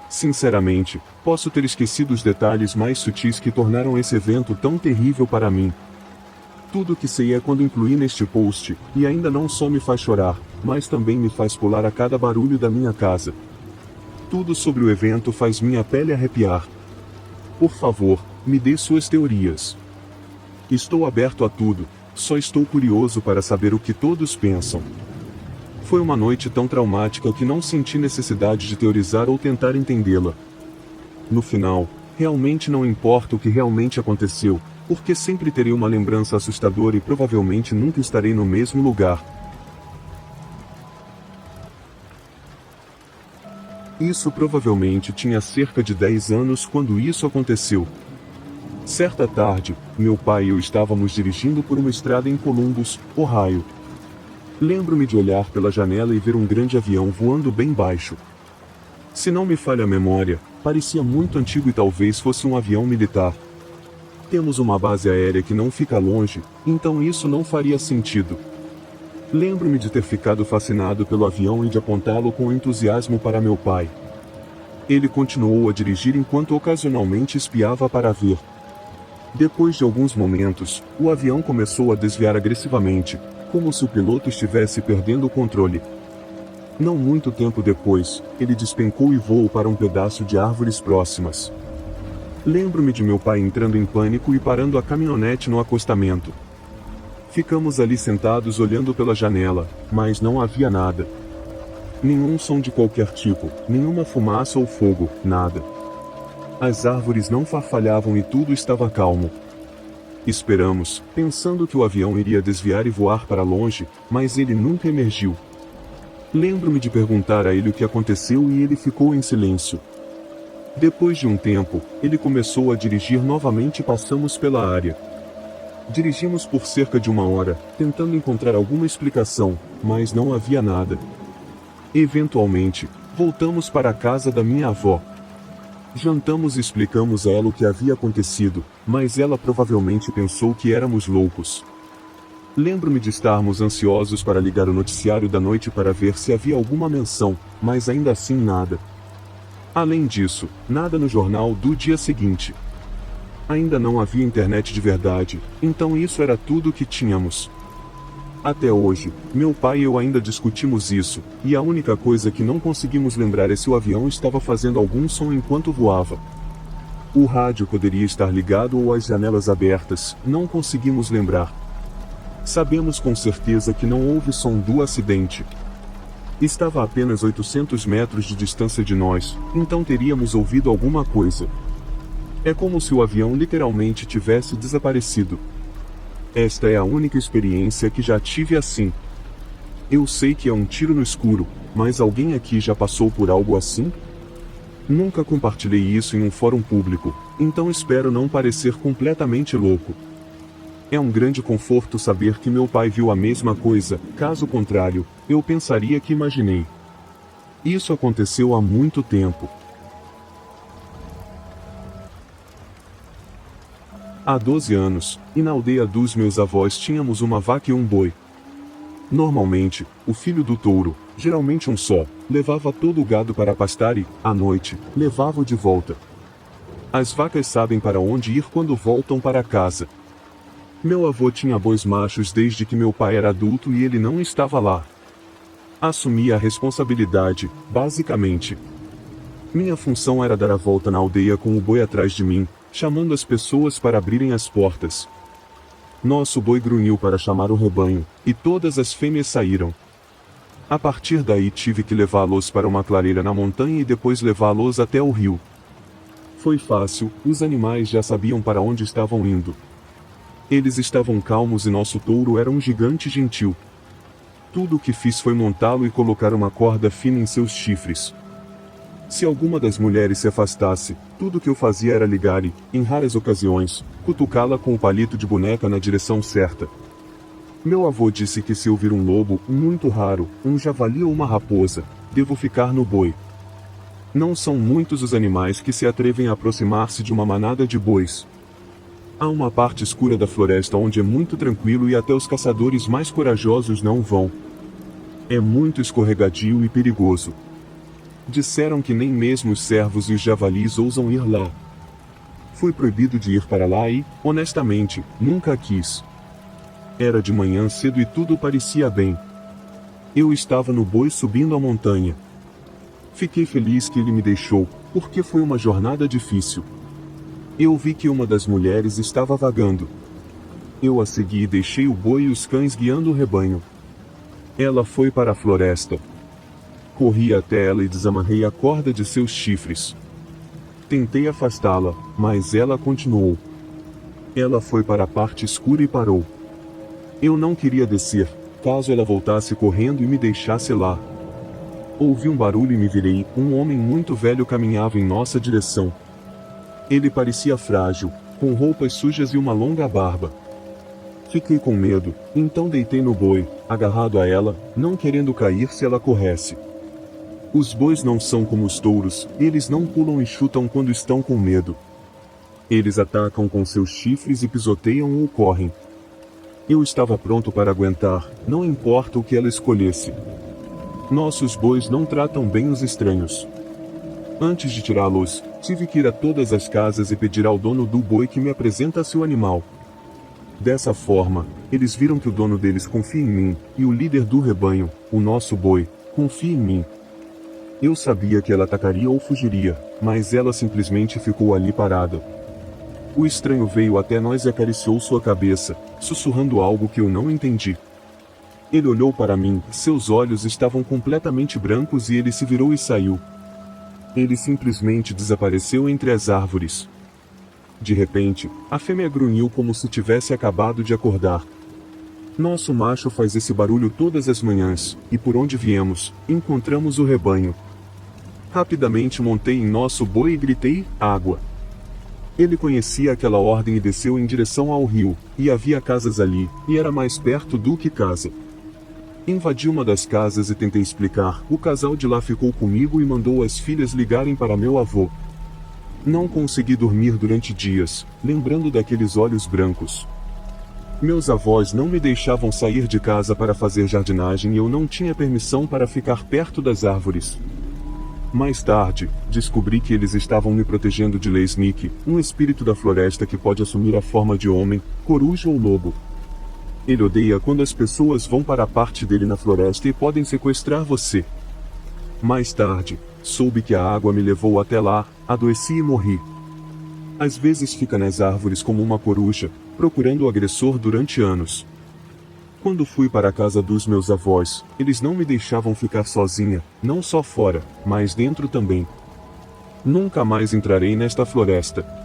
Sinceramente, posso ter esquecido os detalhes mais sutis que tornaram esse evento tão terrível para mim. Tudo o que sei é quando incluí neste post, e ainda não só me faz chorar, mas também me faz pular a cada barulho da minha casa. Tudo sobre o evento faz minha pele arrepiar. Por favor, me dê suas teorias. Estou aberto a tudo, só estou curioso para saber o que todos pensam. Foi uma noite tão traumática que não senti necessidade de teorizar ou tentar entendê-la. No final, realmente não importa o que realmente aconteceu, porque sempre terei uma lembrança assustadora e provavelmente nunca estarei no mesmo lugar. Isso provavelmente tinha cerca de 10 anos quando isso aconteceu. Certa tarde, meu pai e eu estávamos dirigindo por uma estrada em Columbus, Ohio. Lembro-me de olhar pela janela e ver um grande avião voando bem baixo. Se não me falha a memória, parecia muito antigo e talvez fosse um avião militar. Temos uma base aérea que não fica longe, então isso não faria sentido. Lembro-me de ter ficado fascinado pelo avião e de apontá-lo com entusiasmo para meu pai. Ele continuou a dirigir enquanto ocasionalmente espiava para ver. Depois de alguns momentos, o avião começou a desviar agressivamente, como se o piloto estivesse perdendo o controle. Não muito tempo depois, ele despencou e voou para um pedaço de árvores próximas. Lembro-me de meu pai entrando em pânico e parando a caminhonete no acostamento. Ficamos ali sentados olhando pela janela, mas não havia nada. Nenhum som de qualquer tipo, nenhuma fumaça ou fogo, nada. As árvores não farfalhavam e tudo estava calmo. Esperamos, pensando que o avião iria desviar e voar para longe, mas ele nunca emergiu. Lembro-me de perguntar a ele o que aconteceu e ele ficou em silêncio. Depois de um tempo, ele começou a dirigir novamente e passamos pela área. Dirigimos por cerca de uma hora, tentando encontrar alguma explicação, mas não havia nada. Eventualmente, voltamos para a casa da minha avó. Jantamos e explicamos a ela o que havia acontecido, mas ela provavelmente pensou que éramos loucos. Lembro-me de estarmos ansiosos para ligar o noticiário da noite para ver se havia alguma menção, mas ainda assim nada. Além disso, nada no jornal do dia seguinte. Ainda não havia internet de verdade, então isso era tudo o que tínhamos. Até hoje, meu pai e eu ainda discutimos isso, e a única coisa que não conseguimos lembrar é se o avião estava fazendo algum som enquanto voava. O rádio poderia estar ligado ou as janelas abertas, não conseguimos lembrar. Sabemos com certeza que não houve som do acidente. Estava a apenas 800 metros de distância de nós, então teríamos ouvido alguma coisa. É como se o avião literalmente tivesse desaparecido. Esta é a única experiência que já tive assim. Eu sei que é um tiro no escuro, mas alguém aqui já passou por algo assim? Nunca compartilhei isso em um fórum público, então espero não parecer completamente louco. É um grande conforto saber que meu pai viu a mesma coisa, caso contrário, eu pensaria que imaginei. Isso aconteceu há muito tempo. Há 12 anos, e na aldeia dos meus avós tínhamos uma vaca e um boi. Normalmente, o filho do touro, geralmente um só, levava todo o gado para pastar e, à noite, levava-o de volta. As vacas sabem para onde ir quando voltam para casa. Meu avô tinha bois machos desde que meu pai era adulto e ele não estava lá. Assumi a responsabilidade, basicamente. Minha função era dar a volta na aldeia com o boi atrás de mim, chamando as pessoas para abrirem as portas. Nosso boi grunhiu para chamar o rebanho, e todas as fêmeas saíram. A partir daí tive que levá-los para uma clareira na montanha e depois levá-los até o rio. Foi fácil, os animais já sabiam para onde estavam indo. Eles estavam calmos e nosso touro era um gigante gentil. Tudo o que fiz foi montá-lo e colocar uma corda fina em seus chifres. Se alguma das mulheres se afastasse, tudo o que eu fazia era ligar e, em raras ocasiões, cutucá-la com o palito de boneca na direção certa. Meu avô disse que se eu vir um lobo, muito raro, um javali ou uma raposa, devo ficar no boi. Não são muitos os animais que se atrevem a aproximar-se de uma manada de bois. Há uma parte escura da floresta onde é muito tranquilo e até os caçadores mais corajosos não vão. É muito escorregadio e perigoso. Disseram que nem mesmo os cervos e os javalis ousam ir lá. Fui proibido de ir para lá e, honestamente, nunca quis. Era de manhã cedo e tudo parecia bem. Eu estava no boi subindo a montanha. Fiquei feliz que ele me deixou, porque foi uma jornada difícil. Eu vi que uma das mulheres estava vagando. Eu a segui e deixei o boi e os cães guiando o rebanho. Ela foi para a floresta. Corri até ela e desamarrei a corda de seus chifres. Tentei afastá-la, mas ela continuou. Ela foi para a parte escura e parou. Eu não queria descer, caso ela voltasse correndo e me deixasse lá. Ouvi um barulho e me virei, um homem muito velho caminhava em nossa direção. Ele parecia frágil, com roupas sujas e uma longa barba. Fiquei com medo, então deitei no boi, agarrado a ela, não querendo cair se ela corresse. Os bois não são como os touros, eles não pulam e chutam quando estão com medo. Eles atacam com seus chifres e pisoteiam ou correm. Eu estava pronto para aguentar, não importa o que ela escolhesse. Nossos bois não tratam bem os estranhos. Antes de tirá-los, tive que ir a todas as casas e pedir ao dono do boi que me apresentasse o animal. Dessa forma, eles viram que o dono deles confia em mim, e o líder do rebanho, o nosso boi, confia em mim. Eu sabia que ela atacaria ou fugiria, mas ela simplesmente ficou ali parada. O estranho veio até nós e acariciou sua cabeça, sussurrando algo que eu não entendi. Ele olhou para mim, seus olhos estavam completamente brancos e ele se virou e saiu. Ele simplesmente desapareceu entre as árvores. De repente, a fêmea grunhiu como se tivesse acabado de acordar. Nosso macho faz esse barulho todas as manhãs, e por onde viemos, encontramos o rebanho. Rapidamente montei em nosso boi e gritei, água. Ele conhecia aquela ordem e desceu em direção ao rio, e havia casas ali, e era mais perto do que casa. Invadi uma das casas e tentei explicar, o casal de lá ficou comigo e mandou as filhas ligarem para meu avô. Não consegui dormir durante dias, lembrando daqueles olhos brancos. Meus avós não me deixavam sair de casa para fazer jardinagem e eu não tinha permissão para ficar perto das árvores. Mais tarde, descobri que eles estavam me protegendo de Leisnik, um espírito da floresta que pode assumir a forma de homem, coruja ou lobo. Ele odeia quando as pessoas vão para a parte dele na floresta e podem sequestrar você. Mais tarde, soube que a água me levou até lá, adoeci e morri. Às vezes fica nas árvores como uma coruja, procurando o agressor durante anos. Quando fui para a casa dos meus avós, eles não me deixavam ficar sozinha, não só fora, mas dentro também. Nunca mais entrarei nesta floresta.